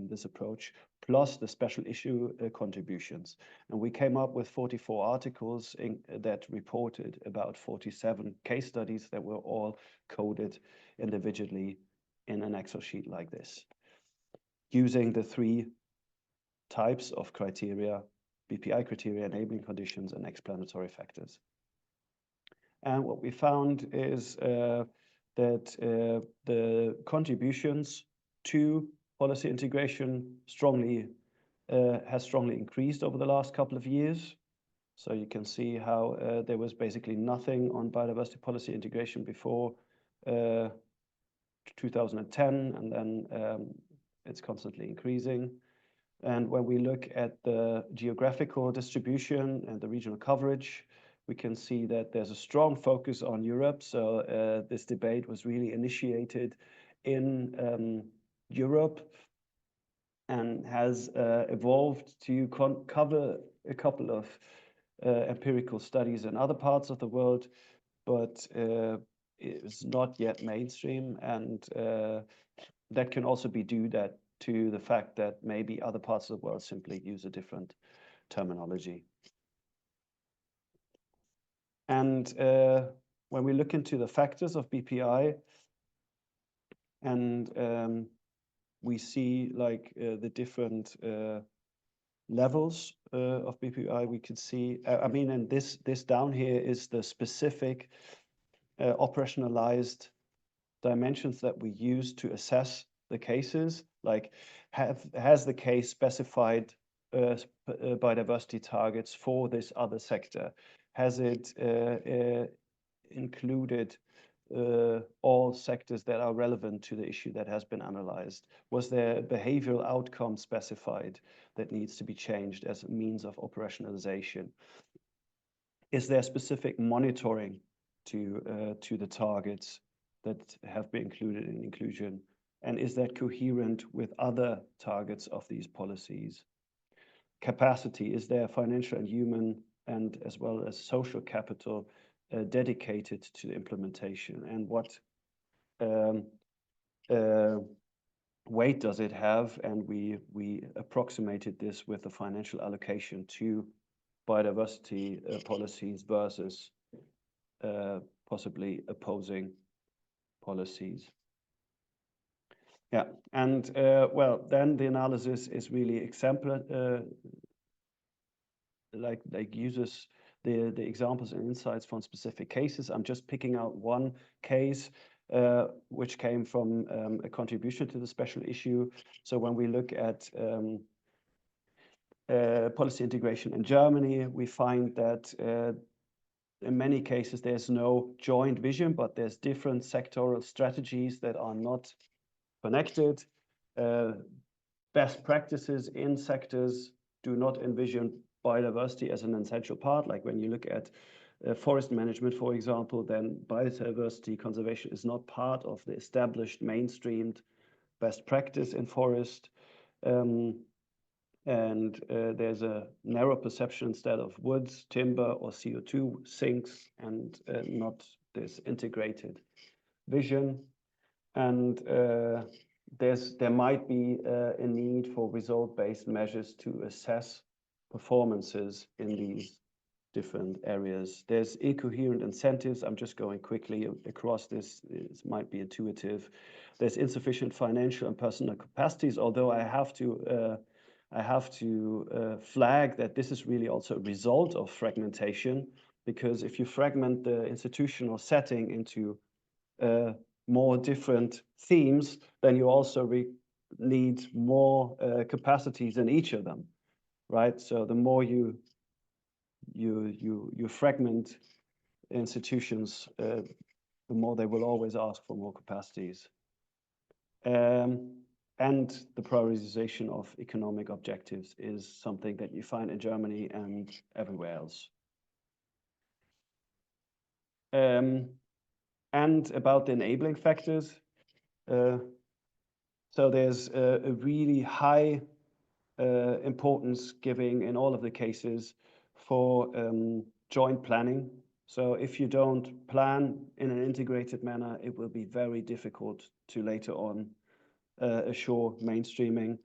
this approach, plus the special issue contributions. And we came up with 44 articles that reported about 47 case studies that were all coded individually in an Excel sheet like this, using the 3 types of criteria: BPI criteria, enabling conditions, and explanatory factors. And what we found is that the contributions to policy integration has strongly increased over the last couple of years. So you can see how there was basically nothing on biodiversity policy integration before 2010, and then it's constantly increasing. And when we look at the geographical distribution and the regional coverage, we can see that there's a strong focus on Europe. So this debate was really initiated in Europe and has evolved to cover a couple of empirical studies in other parts of the world, but it's not yet mainstream. And that can also be due to the fact that maybe other parts of the world simply use a different terminology. And when we look into the factors of BPI, and we see like the different levels of BPI, we could see, I mean, and this down here is the specific operationalized dimensions that we use to assess the cases. Like, has the case specified biodiversity targets for this other sector? Has it included all sectors that are relevant to the issue that has been analyzed? Was there behavioral outcome specified that needs to be changed as a means of operationalization? Is there specific monitoring to the targets that have been included in inclusion? And is that coherent with other targets of these policies? Capacity, is there financial and human and as well as social capital dedicated to the implementation? And what weight does it have? And we approximated this with the financial allocation to biodiversity policies versus possibly opposing policies. Yeah, and well, then the analysis is really exemplar, like uses the examples and insights from specific cases. I'm just picking out one case which came from a contribution to the special issue. So when we look at policy integration in Germany, we find that in many cases there's no joint vision, but there's different sectoral strategies that are not connected. Best practices in sectors do not envision biodiversity as an essential part. Like when you look at forest management, for example, then biodiversity conservation is not part of the established mainstreamed best practice in forest. There's a narrow perception instead of woods, timber, or CO2 sinks, and not this integrated vision. And there might be a need for result-based measures to assess performances in these different areas. There's incoherent incentives. I'm just going quickly across this. It might be intuitive. There's insufficient financial and personal capacities, although I have to flag that this is really also a result of fragmentation, because if you fragment the institutional setting into more different themes, then you also need more capacities in each of them, right? So the more you fragment institutions, the more they will always ask for more capacities. And the prioritization of economic objectives is something that you find in Germany and everywhere else. And about the enabling factors, so there's a really high importance giving in all of the cases for joint planning. So if you don't plan in an integrated manner, it will be very difficult to later on assure mainstreaming.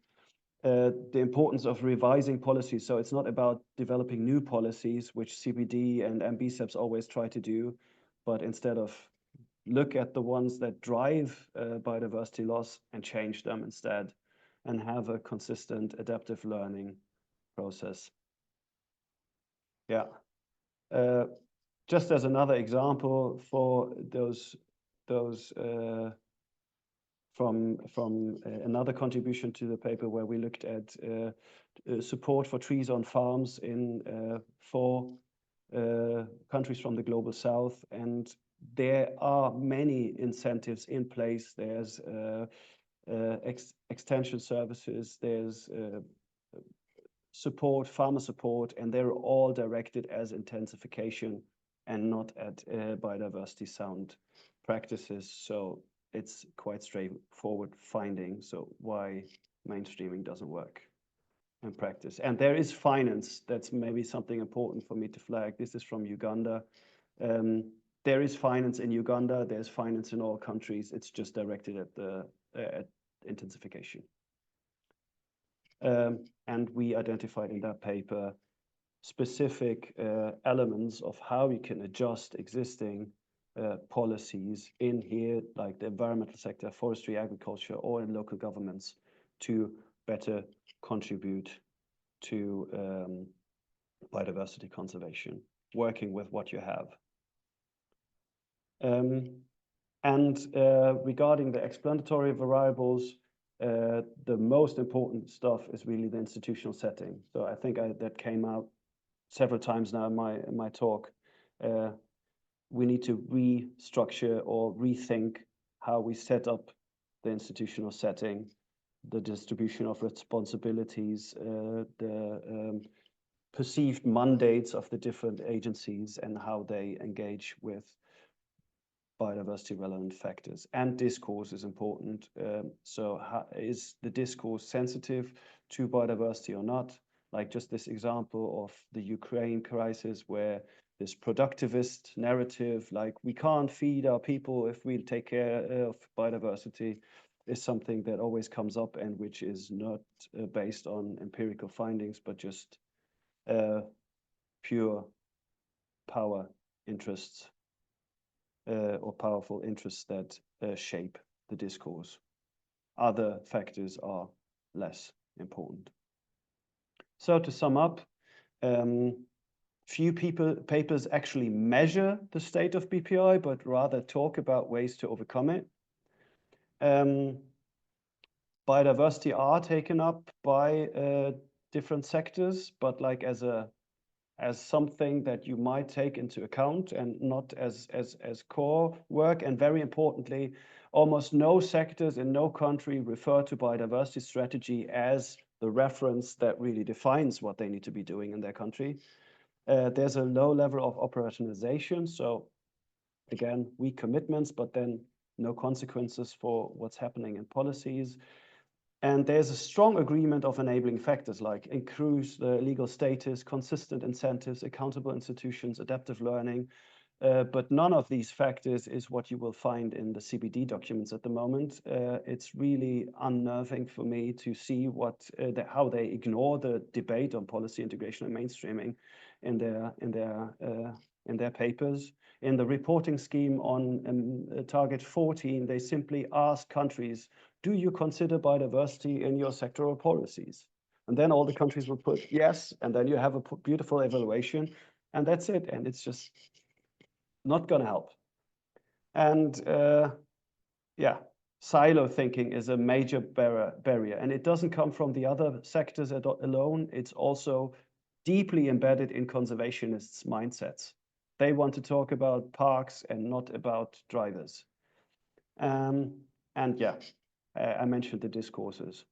The importance of revising policies. So it's not about developing new policies, which CBD and MBCEPs always try to do, but instead of look at the ones that drive biodiversity loss and change them instead, and have a consistent adaptive learning process. Yeah. Just as another example for those from another contribution to the paper where we looked at support for trees on farms in 4 countries from the global south, and there are many incentives in place. There's extension services, there's support, farmer support, and they're all directed as intensification and not at biodiversity sound practices. So it's quite straightforward finding. So why mainstreaming doesn't work in practice. And there is finance. That's maybe something important for me to flag. This is from Uganda. There is finance in Uganda. There's finance in all countries. It's just directed at the at intensification. And we identified in that paper specific elements of how we can adjust existing policies in here, like the environmental sector, forestry, agriculture, or in local governments, to better contribute to biodiversity conservation, working with what you have. Regarding the explanatory variables, the most important stuff is really the institutional setting. So I think that came out several times now in my talk. We need to restructure or rethink how we set up the institutional setting, the distribution of responsibilities, the perceived mandates of the different agencies, and how they engage with biodiversity relevant factors. And discourse is important. So is the discourse sensitive to biodiversity or not? Like just this example of the Ukraine crisis, where this productivist narrative, like we can't feed our people if we take care of biodiversity, is something that always comes up, and which is not based on empirical findings, but just pure power interests or powerful interests that shape the discourse. Other factors are less important. So to sum up, few papers actually measure the state of BPI, but rather talk about ways to overcome it. Biodiversity are taken up by different sectors, but like as something that you might take into account and not as core work. And very importantly, almost no sectors in no country refer to biodiversity strategy as the reference that really defines what they need to be doing in their country. There's a low level of operationalization. So again, weak commitments, but then no consequences for what's happening in policies. And there's a strong agreement of enabling factors like increased legal status, consistent incentives, accountable institutions, adaptive learning. But none of these factors is what you will find in the CBD documents at the moment. It's really unnerving for me to see how they ignore the debate on policy integration and mainstreaming in their papers. In the reporting scheme on target 14, they simply ask countries, do you consider biodiversity in your sectoral policies? And then all the countries will put yes, and then you have a beautiful evaluation, and that's it. And it's just not going to help. And yeah, silo thinking is a major barrier, and it doesn't come from the other sectors alone. It's also deeply embedded in conservationists' mindsets. They want to talk about parks and not about drivers. And yeah, I mentioned the discourses.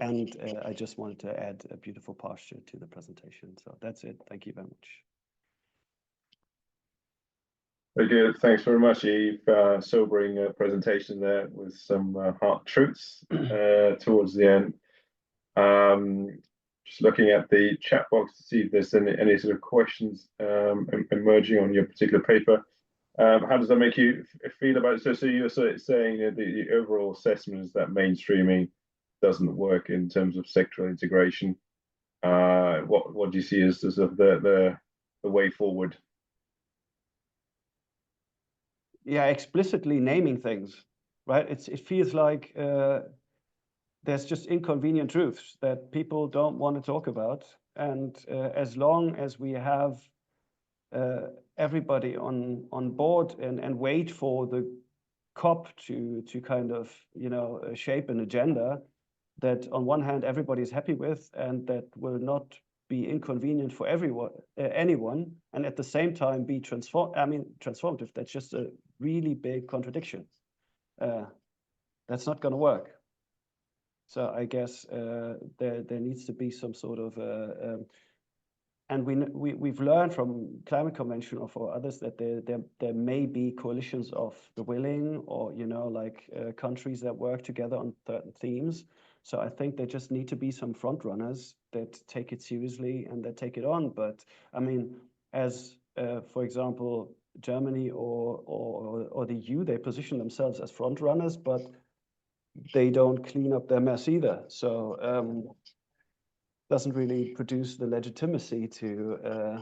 And I just wanted to add a beautiful posture to the presentation. So that's it. Thank you very much. Very good. Thanks very much, Yves. Sobering presentation there with some hard truths towards the end. Just looking at the chat box to see if there's any sort of questions emerging on your particular paper. How does that make you feel about it? So you're sort of saying that the overall assessment is that mainstreaming doesn't work in terms of sectoral integration. What do you see as sort of the way forward? Yeah, explicitly naming things, right? It feels like there's just inconvenient truths that people don't want to talk about. And as long as we have everybody on board and wait for the COP to kind of, shape an agenda that on one hand everybody is happy with and that will not be inconvenient for anyone, and at the same time be transformative. That's just a really big contradiction. That's not going to work. So I guess there needs to be some sort of and we've learned from Climate Convention or for others that there may be coalitions of the willing, or countries that work together on certain themes. So I think there just need to be some front runners that take it seriously and that take it on. But I mean, as for example, Germany or the EU, they position themselves as front runners, but they don't clean up their mess either. So doesn't really produce the legitimacy to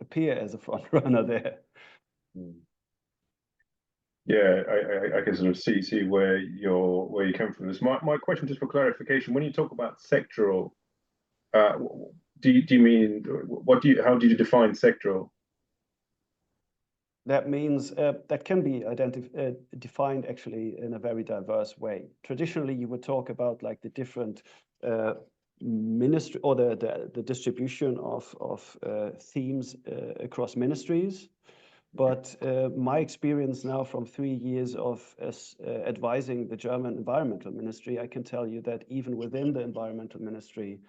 appear as a front runner there. Yeah, I can sort of see where you come from. This my question, just for clarification, when you talk about sectoral, do you mean how do you define sectoral? That means that can be defined actually in a very diverse way. Traditionally, you would talk about like the different ministry or the distribution of themes across ministries. But my experience now from 3 years of advising the German environmental ministry, I can tell you that even within the environmental ministry,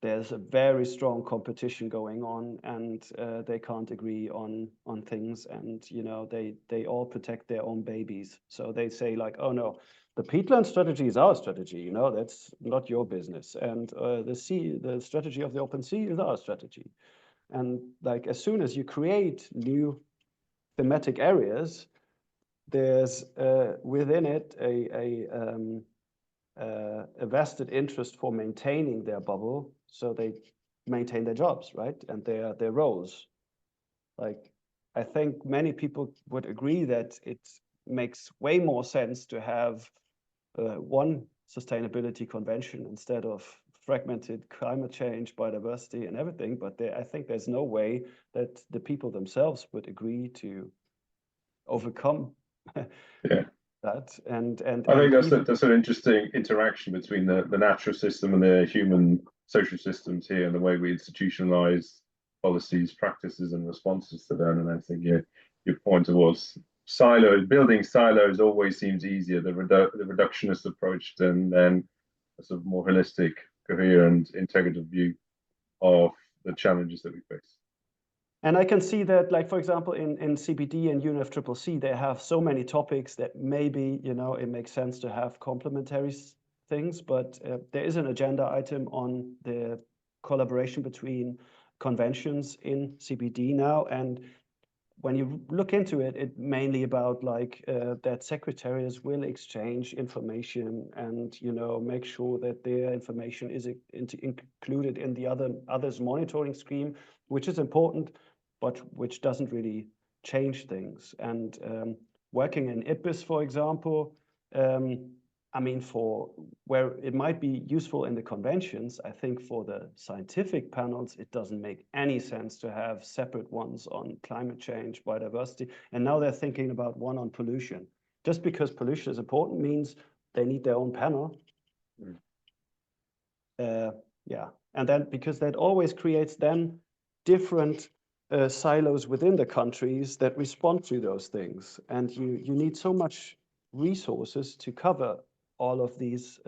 there's a very strong competition going on, and they can't agree on things, and they all protect their own babies. So they say like, oh no, the peatland strategy is our strategy, that's not your business, and the strategy of the open sea is our strategy. And like as soon as you create new thematic areas, there's within it a vested interest for maintaining their bubble, so they maintain their jobs, right, and their roles. Like, I think many people would agree that it makes way more sense to have one sustainability convention instead of fragmented climate change, biodiversity, and everything. But I think there's no way that the people themselves would agree to overcome that. And I think even, that's an interesting interaction between the natural system and the human social systems here, and the way we institutionalize policies, practices, and responses to them. And I think your point was building silos always seems easier, the reductionist approach, than a sort of more holistic, coherent, integrative view of the challenges that we face. And I can see that, like, for example, in CBD and UNFCCC, they have so many topics that maybe, it makes sense to have complementary things, but there is an agenda item on the collaboration between conventions in CBD now. And when you look into it, it's mainly about that secretariats will exchange information and, make sure that their information is included in the others monitoring scheme, which is important, but which doesn't really change things. And working in IPBES, for example, I mean, for where it might be useful in the conventions, I think for the scientific panels, it doesn't make any sense to have separate ones on climate change, biodiversity. And now they're thinking about one on pollution. Just because pollution is important means they need their own panel. Yeah, and then because that always creates then different silos within the countries that respond to those things. And you need so much resources to cover all of these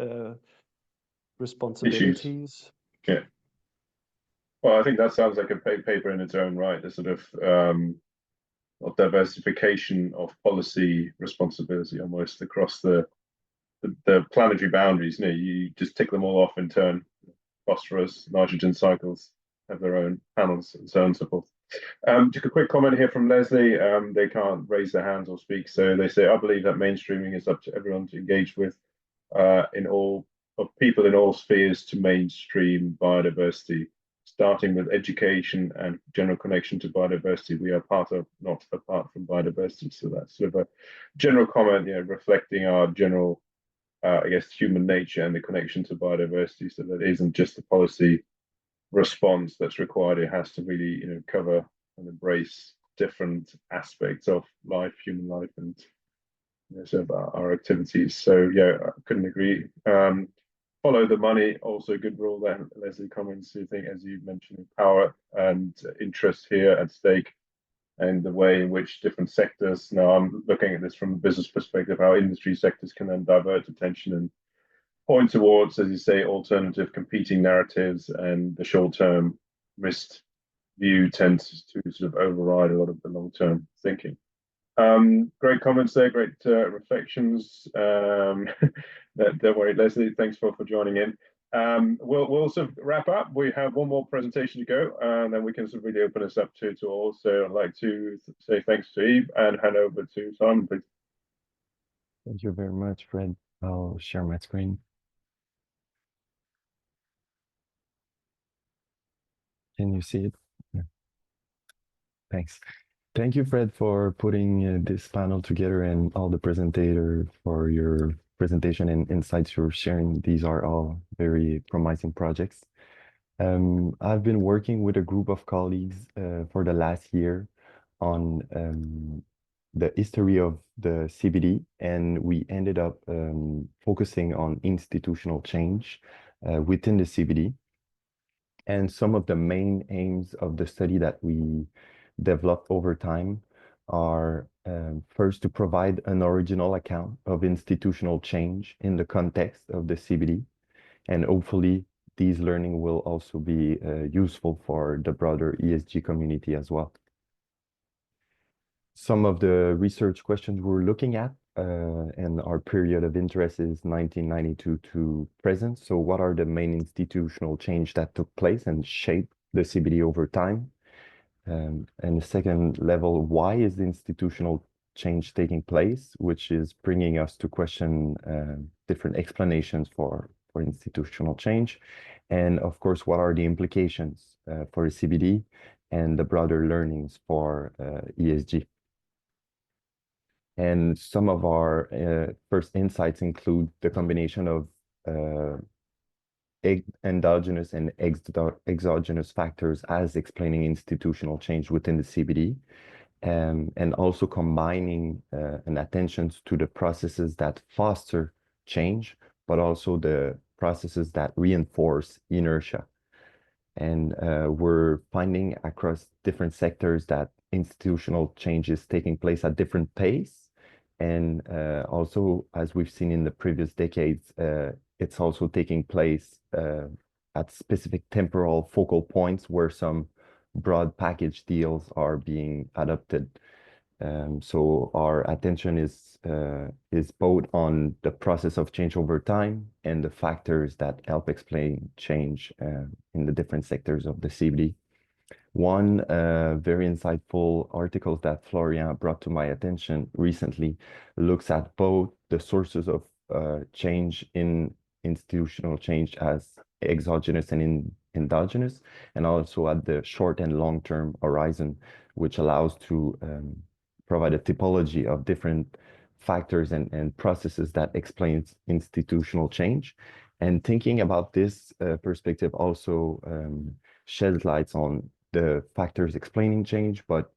responsibilities. Issues. Yeah. Well, I think that sounds like a paper in its own right, the sort of diversification of policy responsibility almost across the planetary boundaries. You just tick them all off in turn. Phosphorus, nitrogen cycles have their own panels, and so on and so forth. Just a quick comment here from Leslie. They can't raise their hands or speak, so they say, I believe that mainstreaming is up to everyone to engage with, of people in all spheres to mainstream biodiversity, starting with education and general connection to biodiversity. We are part of, not apart from biodiversity. So that's sort of a general comment, reflecting our general, I guess, human nature and the connection to biodiversity. So that isn't just a policy response that's required. It has to really, cover and embrace different aspects of life, human life, and sort of our activities. So yeah, I couldn't agree. Follow the money, also a good rule there. Leslie comments, I think, as you mentioned, power and interest here at stake, and the way in which different sectors, now I'm looking at this from a business perspective, how industry sectors can then divert attention and point towards, as you say, alternative competing narratives, and the short-term risk view tends to sort of override a lot of the long-term thinking. Great comments there, great reflections. Don't worry, Leslie, thanks for joining in. We'll sort of wrap up. We have one more presentation to go, and then we can sort of really open us up to all. So I'd like to say thanks to Yves and hand over to Simon, please. Thank you very much, Fred. I'll share my screen. Can you see it? Yeah. Thanks. Thank you, Fred, for putting this panel together, and all the presenters for your presentation and insights you're sharing. These are all very promising projects. I've been working with a group of colleagues for the last year on the history of the CBD, and we ended up focusing on institutional change within the CBD. And some of the main aims of the study that we developed over time are first, to provide an original account of institutional change in the context of the CBD. And hopefully these learning will also be useful for the broader ESG community as well. Some of the research questions we're looking at, and our period of interest is 1992 to present. So what are the main institutional change that took place and shaped the CBD over time? And the second level, why is the institutional change taking place, which is bringing us to question different explanations for institutional change. And of course, what are the implications for the CBD and the broader learnings for ESG? And some of our first insights include the combination of endogenous and exogenous factors as explaining institutional change within the CBD, and also combining an attention to the processes that foster change, but also the processes that reinforce inertia. And we're finding across different sectors that institutional change is taking place at different pace. And also, as we've seen in the previous decades, it's also taking place at specific temporal focal points where some broad package deals are being adopted. So our attention is both on the process of change over time and the factors that help explain change in the different sectors of the CBD. One very insightful article that Florian brought to my attention recently looks at both the sources of change in institutional change as exogenous and endogenous, and also at the short and long-term horizon, which allows to provide a typology of different factors and processes that explains institutional change. And thinking about this perspective also sheds lights on the factors explaining change, but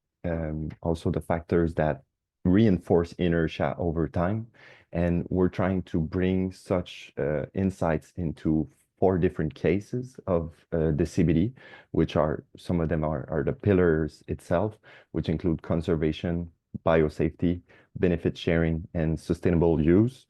also the factors that reinforce inertia over time. And we're trying to bring such insights into 4 different cases of the CBD, which are, some of them are the pillars itself, which include conservation, biosafety, benefit sharing, and sustainable use.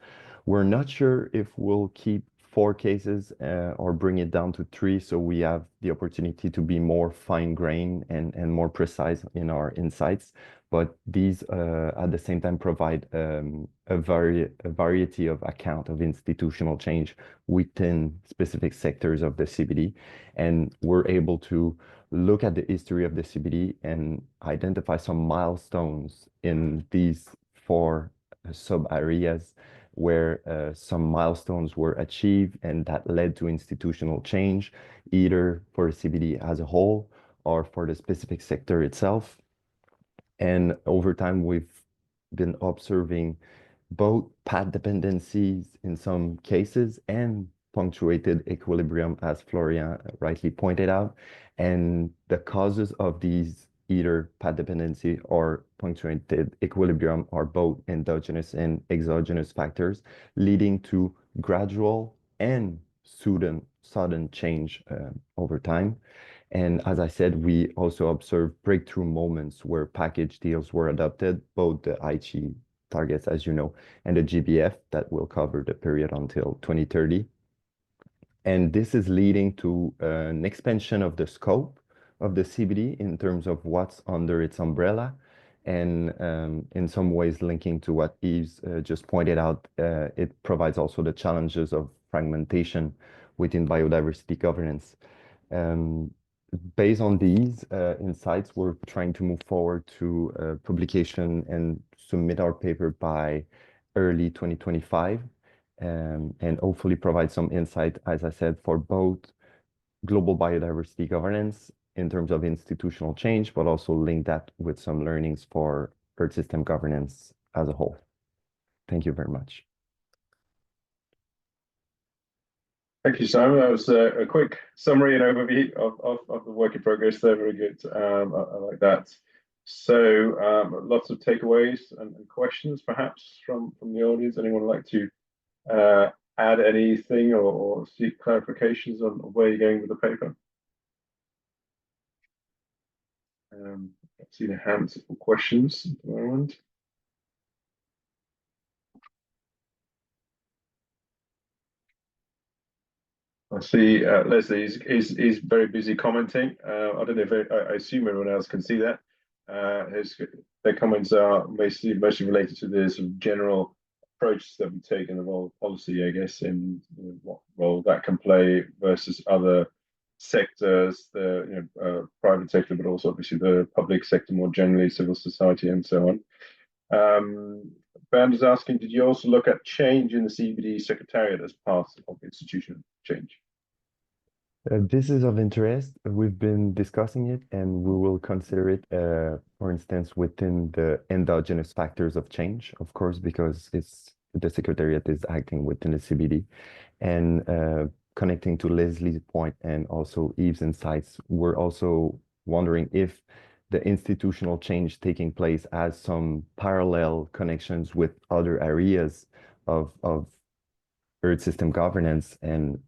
We're not sure if we'll keep 4 cases or bring it down to 3, so we have the opportunity to be more fine-grained and more precise in our insights. But these, at the same time, provide a variety of account of institutional change within specific sectors of the CBD. And we're able to look at the history of the CBD and identify some milestones in these 4 sub-areas where some milestones were achieved and that led to institutional change, either for the CBD as a whole or for the specific sector itself. And over time, we've been observing both path dependencies in some cases and punctuated equilibrium, as Florian rightly pointed out. And the causes of these, either path dependency or punctuated equilibrium, are both endogenous and exogenous factors, leading to gradual and sudden change over time. And as I said, we also observed breakthrough moments where package deals were adopted, both the Aichi targets, as you know, and the GBF that will cover the period until 2030. And this is leading to an expansion of the scope of the CBD in terms of what's under its umbrella. And in some ways, linking to what Yves just pointed out, it provides also the challenges of fragmentation within biodiversity governance. Based on these insights, we're trying to move forward to publication and submit our paper by early 2025, and hopefully provide some insight, as I said, for both global biodiversity governance in terms of institutional change, but also link that with some learnings for Earth system governance as a whole. Thank you very much. Thank you, Simon. That was a quick summary and overview of the work in progress there. Very good. I like that. So lots of takeaways and questions, perhaps, from the audience. Anyone like to add anything or seek clarifications on where you're going with the paper? I've seen a handful of questions at the moment. I see Leslie is very busy commenting. I don't know if I assume everyone else can see that. Their comments are mostly related to the sort of general approaches that we take in the role of policy, I guess, and what role that can play versus other sectors, the private sector, but also obviously the public sector more generally, civil society, and so on. Bernd is asking, did you also look at change in the CBD Secretariat as part of institutional change? This is of interest. We've been discussing it, and we will consider it, for instance, within the endogenous factors of change, of course, because the Secretariat is acting within the CBD. And connecting to Leslie's point and also Yves' insights, we're also wondering if the institutional change taking place has some parallel connections with other areas of Earth system governance. And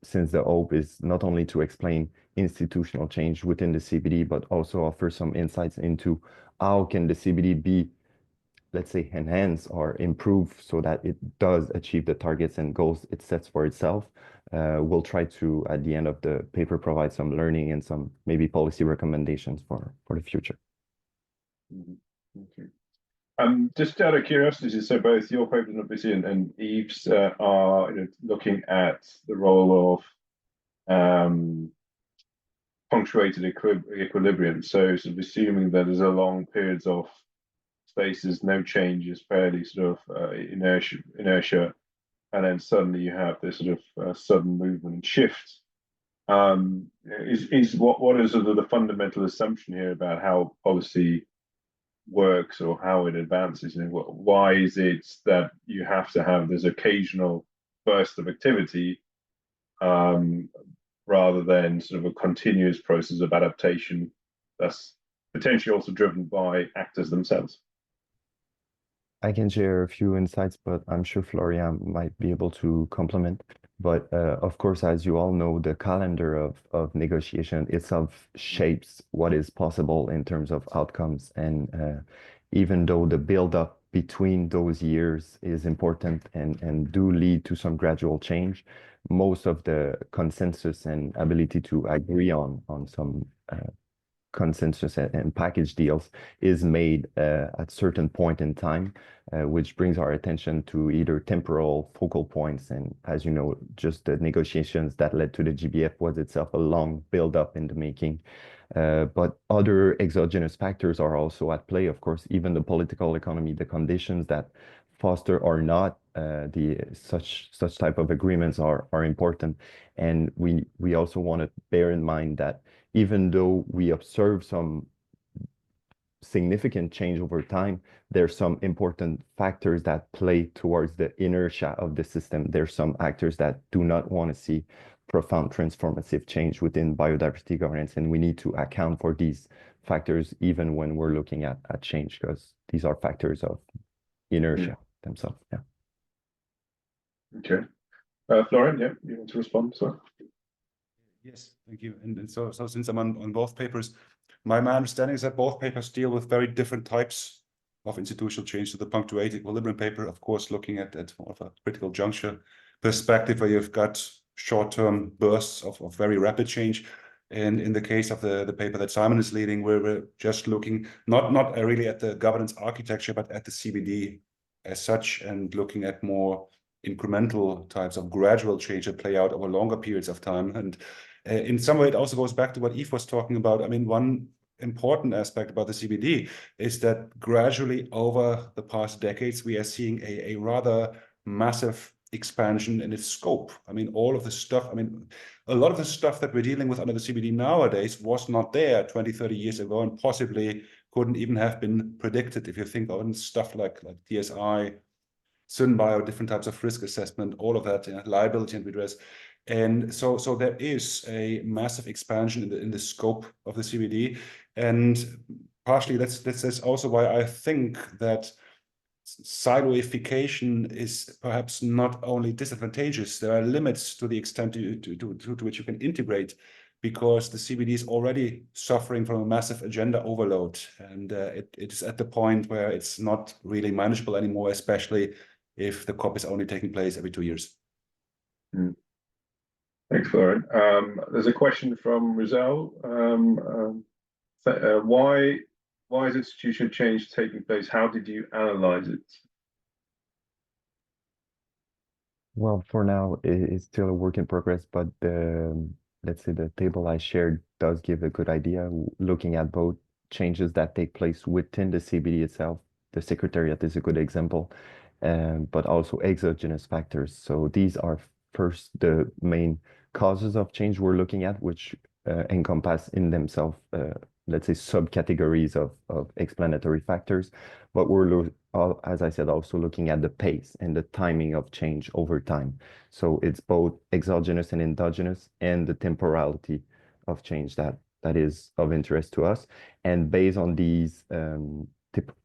since the hope is not only to explain institutional change within the CBD, but also offer some insights into how can the CBD be, let's say, enhance or improve so that it does achieve the targets and goals it sets for itself. We'll try to, at the end of the paper, provide some learning and some maybe policy recommendations for the future. Okay. Just out of curiosity, so both your paper and Yves are looking at the role of punctuated equilibrium. So sort of assuming that there's a long periods of spaces, no changes, fairly sort of inertia, and then suddenly you have this sort of sudden movement and shift. Is what is sort of the fundamental assumption here about how policy works or how it advances, and why is it that you have to have this occasional burst of activity rather than sort of a continuous process of adaptation that's potentially also driven by actors themselves? I can share a few insights, but I'm sure Florian might be able to complement. But of course, as you all know, the calendar of negotiation itself shapes what is possible in terms of outcomes. And even though the build-up between those years is important and do lead to some gradual change, most of the consensus and ability to agree on some consensus and package deals is made at certain point in time, which brings our attention to either temporal focal points. And as you know, just the negotiations that led to the GBF was itself a long build-up in the making. But other exogenous factors are also at play, of course, even the political economy, the conditions that foster or not such type of agreements are important. And we also want to bear in mind that even though we observe some significant change over time, there's some important factors that play towards the inertia of the system. There's some actors that do not want to see profound transformative change within biodiversity governance, and we need to account for these factors even when we're looking at change, because these are factors of inertia themselves. Yeah. Okay. Florian, yeah, you want to respond to that? Yes, thank you. And so since I'm on both papers, my understanding is that both papers deal with very different types of institutional change. So the punctuated equilibrium paper, of course, looking at more of a critical juncture perspective where you've got short-term bursts of very rapid change. And in the case of the paper that Simon is leading, we're just looking not really at the governance architecture, but at the CBD as such, and looking at more incremental types of gradual change that play out over longer periods of time. And in some way, it also goes back to what Yves was talking about. I mean, one important aspect about the CBD is that gradually over the past decades, we are seeing a rather massive expansion in its scope. I mean, all of the stuff, I mean, a lot of the stuff that we're dealing with under the CBD nowadays was not there 20, 30 years ago, and possibly couldn't even have been predicted. If you think of stuff like DSI, Zinngrebe, different types of risk assessment, all of that, liability and redress. And so there is a massive expansion in the scope of the CBD. And partially that's also why I think that siloification is perhaps not only disadvantageous, there are limits to the extent to which you can integrate, because the CBD is already suffering from a massive agenda overload. And it is at the point where it's not really manageable anymore, especially if the COP is only taking place every 2 years. Thanks, Florian. There's a question from Rizal. Why is institutional change taking place? How did you analyze it? Well, for now, it's still a work in progress, but let's say the table I shared does give a good idea, looking at both changes that take place within the CBD itself. The Secretariat is a good example, but also exogenous factors. So these are first the main causes of change we're looking at, which encompass in themselves, let's say, subcategories of explanatory factors. But we're as I said, also looking at the pace and the timing of change over time. So it's both exogenous and endogenous, and the temporality of change that is of interest to us. And based on these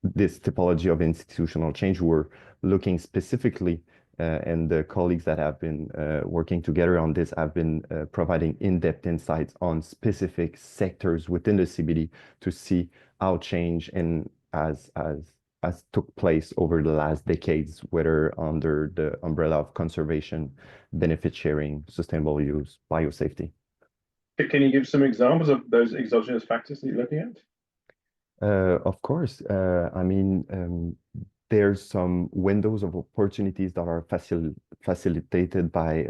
this typology of institutional change, we're looking specifically, and the colleagues that have been working together on this have been providing in-depth insights on specific sectors within the CBD to see how change and as took place over the last decades, whether under the umbrella of conservation, benefit sharing, sustainable use, biosafety. Can you give some examples of those exogenous factors that you're looking at? Of course. I mean, there's some windows of opportunities that are facilitated by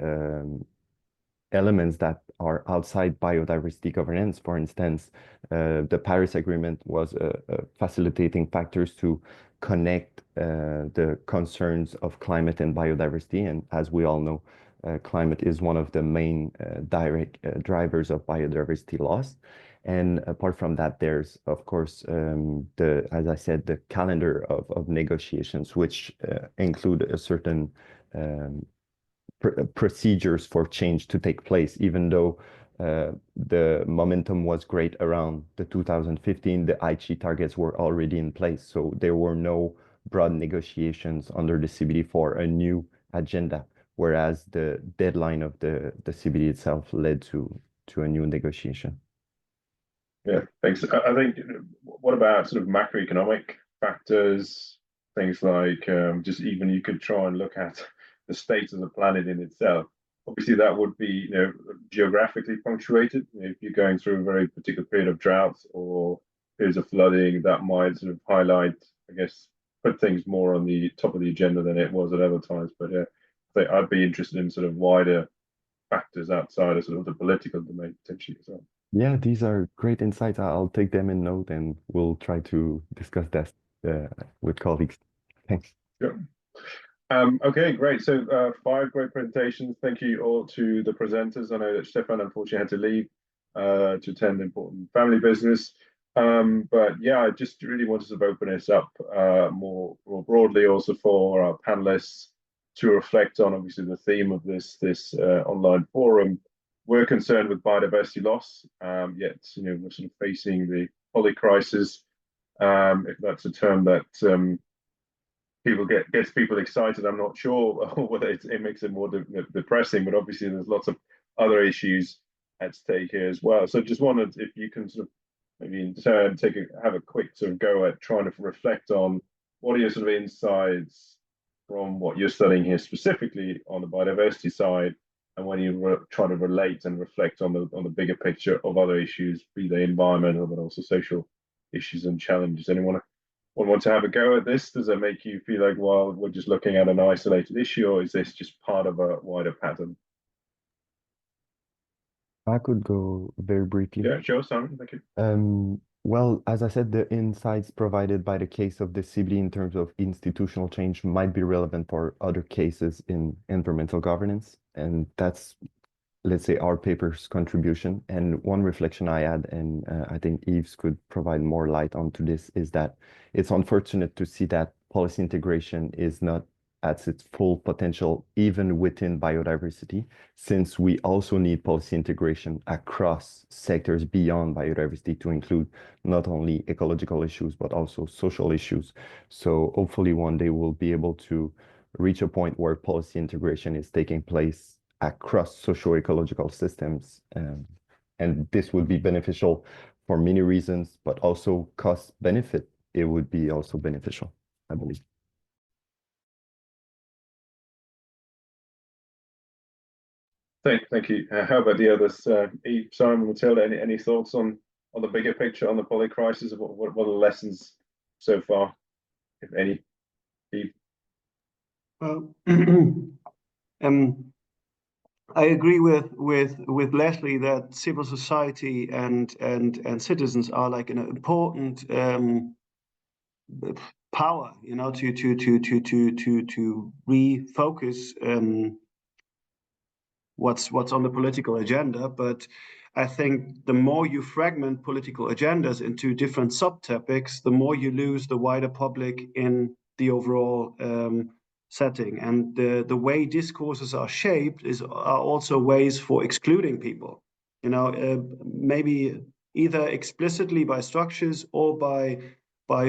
elements that are outside biodiversity governance. For instance, the Paris Agreement was facilitating factors to connect the concerns of climate and biodiversity. And as we all know, climate is one of the main direct drivers of biodiversity loss. And apart from that, there's, of course, as I said, the calendar of negotiations, which include a certain procedures for change to take place, even though the momentum was great around the 2015, the Aichi targets were already in place. So there were no broad negotiations under the CBD for a new agenda, whereas the deadline of the CBD itself led to a new negotiation. Yeah, thanks. I think, what about sort of macroeconomic factors, things like just even you could try and look at the state of the planet in itself. Obviously, that would be geographically punctuated. If you're going through a very particular period of drought or periods of flooding, that might sort of highlight, I guess, put things more on the top of the agenda than it was at other times. But I'd be interested in sort of wider factors outside of sort of the political domain potentially as well. Yeah, these are great insights. I'll take them in note, and we'll try to discuss that with colleagues. Thanks. Sure. Okay, great. So 5 great presentations. Thank you all to the presenters. I know that Stefan unfortunately had to leave to attend important family business. But yeah, I just really wanted to open this up more broadly also for our panelists to reflect on obviously the theme of this online forum. We're concerned with biodiversity loss, yet we're sort of facing the polycrisis, if that's a term that gets people excited. I'm not sure whether it makes it more depressing, but obviously there's lots of other issues at stake here as well. So just wondered if you can sort of maybe in turn have a quick sort of go at trying to reflect on what are your sort of insights from what you're studying here specifically on the biodiversity side, and when you try to relate and reflect on the bigger picture of other issues, be they environmental but also social issues and challenges. Anyone want to have a go at this? Does it make you feel like, well, we're just looking at an isolated issue, or is this just part of a wider pattern? I could go very briefly. Yeah, sure, Simon. Thank you. Well, as I said, the insights provided by the case of the CBD in terms of institutional change might be relevant for other cases in environmental governance. And that's, let's say, our paper's contribution. And one reflection I had, and I think Yves could provide more light onto this, is that it's unfortunate to see that policy integration is not at its full potential, even within biodiversity, since we also need policy integration across sectors beyond biodiversity to include not only ecological issues, but also social issues. So hopefully one day we'll be able to reach a point where policy integration is taking place across socio-ecological systems. And this would be beneficial for many reasons, but also cost benefit. It would be also beneficial, I believe. Thank you. How about the others? Yves, Simon, Matilda, any thoughts on the bigger picture on the polycrisis? What are the lessons so far, if any? Yves? Well, I agree with Leslie that civil society and citizens are like an important power, to refocus what's on the political agenda. But I think the more you fragment political agendas into different subtopics, the more you lose the wider public in the overall setting. And the way discourses are shaped are also ways for excluding people, you know, maybe either explicitly by structures or by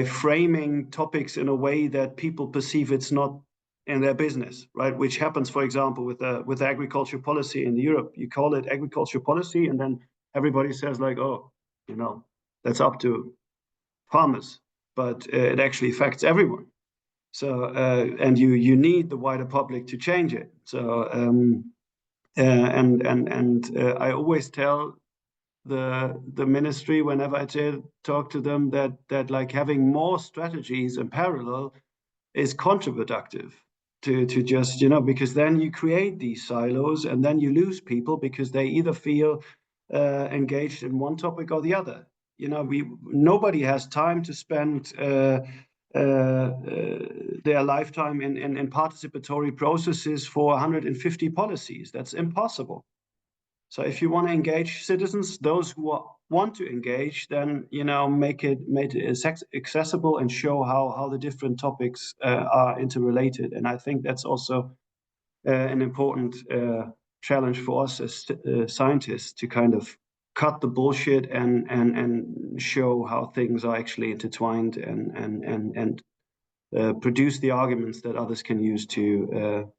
framing topics in a way that people perceive it's not in their business, right? Which happens, for example, with agriculture policy in Europe. You call it agriculture policy, and then everybody says like, oh, you know, that's up to farmers, but it actually affects everyone. So and you need the wider public to change it. So I always tell the ministry whenever I talk to them that like having more strategies in parallel is counterproductive to just, you know, because then you create these silos and then you lose people because they either feel engaged in one topic or the other. You know, nobody has time to spend their lifetime in participatory processes for 150 policies. That's impossible. So if you want to engage citizens, those who want to engage, then, you know, make it accessible and show how the different topics are interrelated. And I think that's also an important challenge for us as scientists to kind of cut the bullshit and show how things are actually intertwined and produce the arguments that others can use to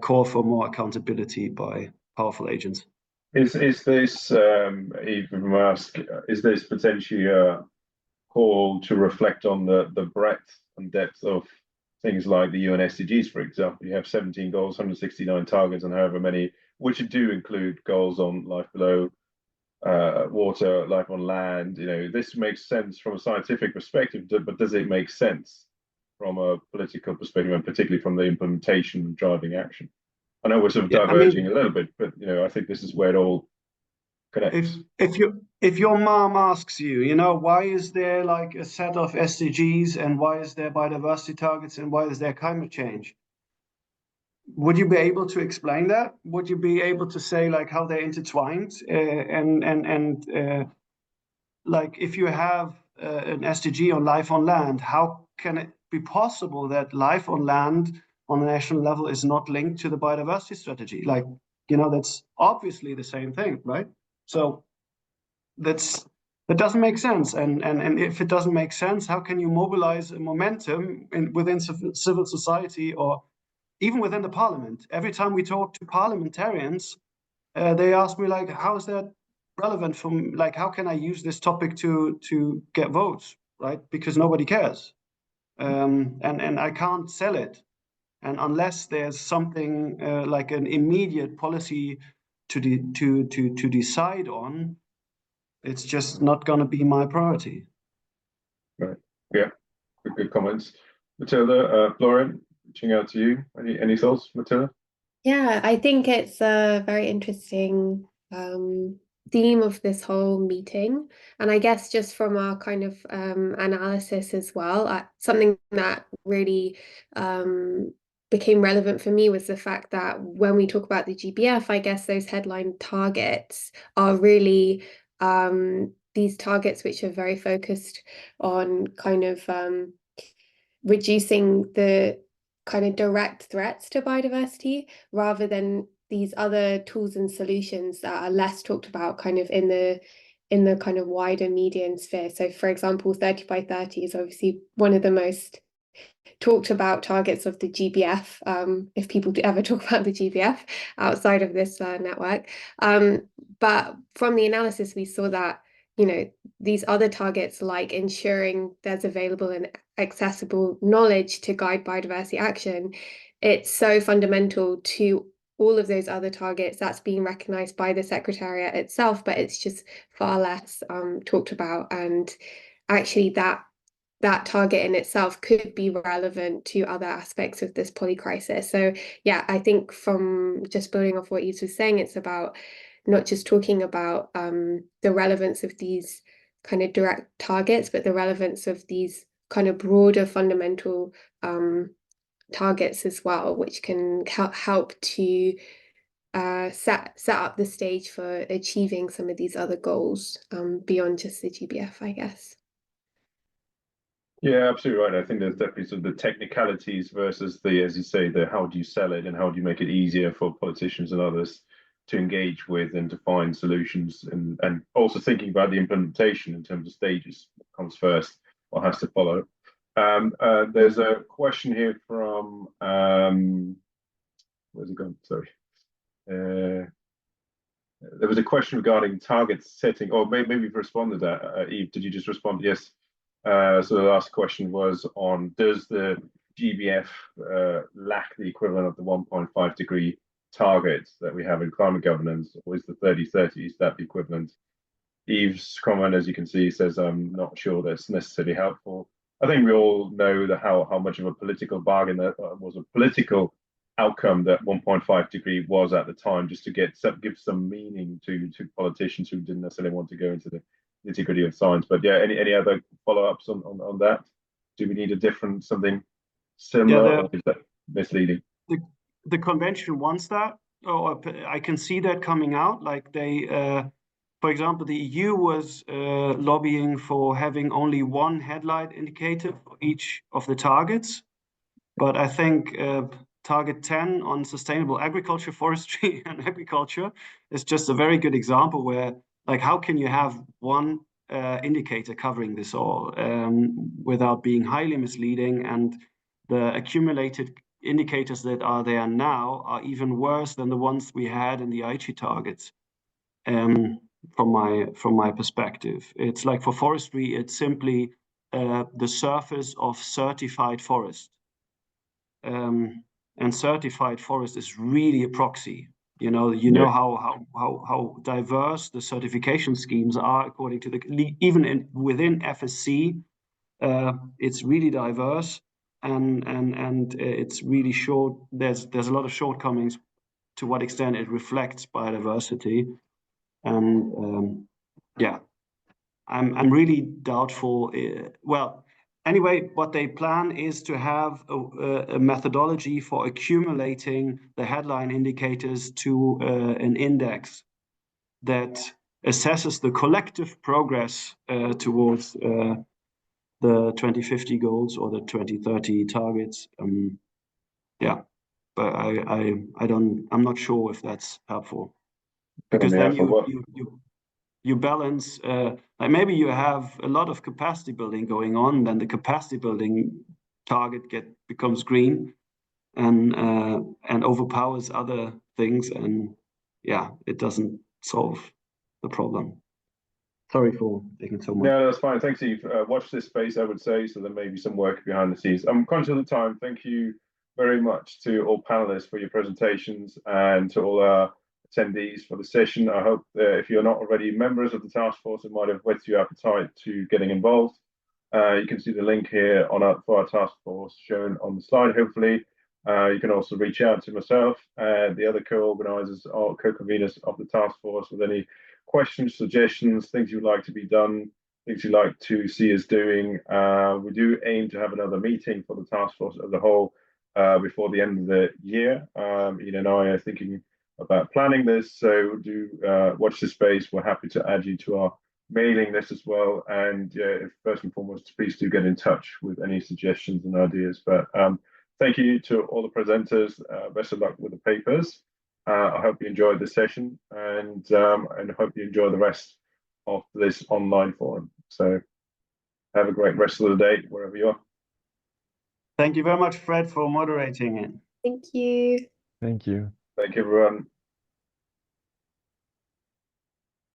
call for more accountability by powerful agents. Is this, even ask, is this potentially a call to reflect on the breadth and depth of things like the UN SDGs, for example? You have 17 goals, 169 targets, and however many, which do include goals on life below water, life on land. You know, this makes sense from a scientific perspective, but does it make sense from a political perspective, and particularly from the implementation and driving action? I know we're sort of diverging a little bit, but, you know, I think this is where it all connects. If your mom asks you, you know, why is there like a set of SDGs and why is there biodiversity targets and why is there climate change? Would you be able to explain that? Would you be able to say like how they're intertwined? Like if you have an SDG on life on land, how can it be possible that life on land on a national level is not linked to the biodiversity strategy? Like, you know, that's obviously the same thing, right? So that doesn't make sense. And if it doesn't make sense, how can you mobilize a momentum within civil society or even within the parliament? Every time we talk to parliamentarians, they ask me like, how is that relevant from, like, how can I use this topic to get votes, right? Because nobody cares. And I can't sell it. And unless there's something like an immediate policy to decide on, it's just not going to be my priority. Right. Yeah. Good comments. Matilda, Florian, reaching out to you. Any thoughts, Matilda? Yeah, I think it's a very interesting theme of this whole meeting. And I guess just from our kind of analysis as well, something that really became relevant for me was the fact that when we talk about the GBF, I guess those headline targets are really these targets which are very focused on kind of reducing the kind of direct threats to biodiversity rather than these other tools and solutions that are less talked about kind of in the kind of wider median sphere. So for example, 30 by 30 is obviously one of the most talked about targets of the GBF, if people ever talk about the GBF outside of this network. But from the analysis, we saw that, you know, these other targets like ensuring there's available and accessible knowledge to guide biodiversity action, it's so fundamental to all of those other targets that's being recognized by the Secretariat itself, but it's just far less talked about. And actually that target in itself could be relevant to other aspects of this polycrisis. So yeah, I think from just building off what Yves was saying, it's about not just talking about the relevance of these kind of direct targets, but the relevance of these kind of broader fundamental targets as well, which can help to set up the stage for achieving some of these other goals beyond just the GBF, I guess. Yeah, absolutely right. I think there's definitely sort of the technicalities versus the, as you say, the how do you sell it and how do you make it easier for politicians and others to engage with and to find solutions, and also thinking about the implementation in terms of stages. What comes first, what has to follow. There's a question here from where's it gone? Sorry. There was a question regarding target setting, or maybe you've responded to that. Yves, did you just respond? Yes. So the last question was on, does the GBF lack the equivalent of the 1.5 degree target that we have in climate governance, or is the 30-30, is that the equivalent? Yves' comment, as you can see, says, I'm not sure that's necessarily helpful. I think we all know that how much of a political bargain that was, a political outcome that 1.5 degree was at the time, just to give some meaning to politicians who didn't necessarily want to go into the nitty-gritty of science. But yeah, any other follow-ups on that? Do we need a different, something similar, or is that misleading? The convention wants that, or I can see that coming out. Like they, for example, the EU was lobbying for having only one headlight indicator for each of the targets. But I think target 10 on sustainable agriculture, forestry, and agriculture is just a very good example where, like, how can you have one indicator covering this all without being highly misleading? And the accumulated indicators that are there now are even worse than the ones we had in the Aichi targets. From my perspective, it's like for forestry, it's simply the surface of certified forest. And certified forest is really a proxy. You know how diverse the certification schemes are according to even within FSC. It's really diverse, and it's really short. There's a lot of shortcomings to what extent it reflects biodiversity, and yeah, I'm really doubtful. Well, anyway, what they plan is to have a methodology for accumulating the headline indicators to an index that assesses the collective progress towards the 2050 goals or the 2030 targets. Yeah, but I'm not sure if that's helpful, because then you balance, like maybe you have a lot of capacity building going on, then the capacity building target becomes green and overpowers other things, and yeah, it doesn't solve the problem. Sorry for taking so much. No, that's fine. Thanks, Yves. Watch this space, I would say, so there may be some work behind the scenes. I'm conscious of the time. Thank you very much to all panelists for your presentations, and to all our attendees for the session. I hope if you're not already members of the task force, it might have whetted your appetite to getting involved. You can see the link here for our task force shown on the slide, hopefully. You can also reach out to myself and the other co-organisers or co-conveners of the task force with any questions, suggestions, things you'd like to be done, things you'd like to see us doing. We do aim to have another meeting for the task force as a whole before the end of the year. Ian and I are thinking about planning this, so do watch this space. We're happy to add you to our mailing list as well. And first and foremost, please do get in touch with any suggestions and ideas. But thank you to all the presenters. Best of luck with the papers. I hope you enjoyed the session, and hope you enjoy the rest of this online forum. So have a great rest of the day, wherever you are. Thank you very much, Fred, for moderating it. Thank you. Thank you. Thank you, everyone.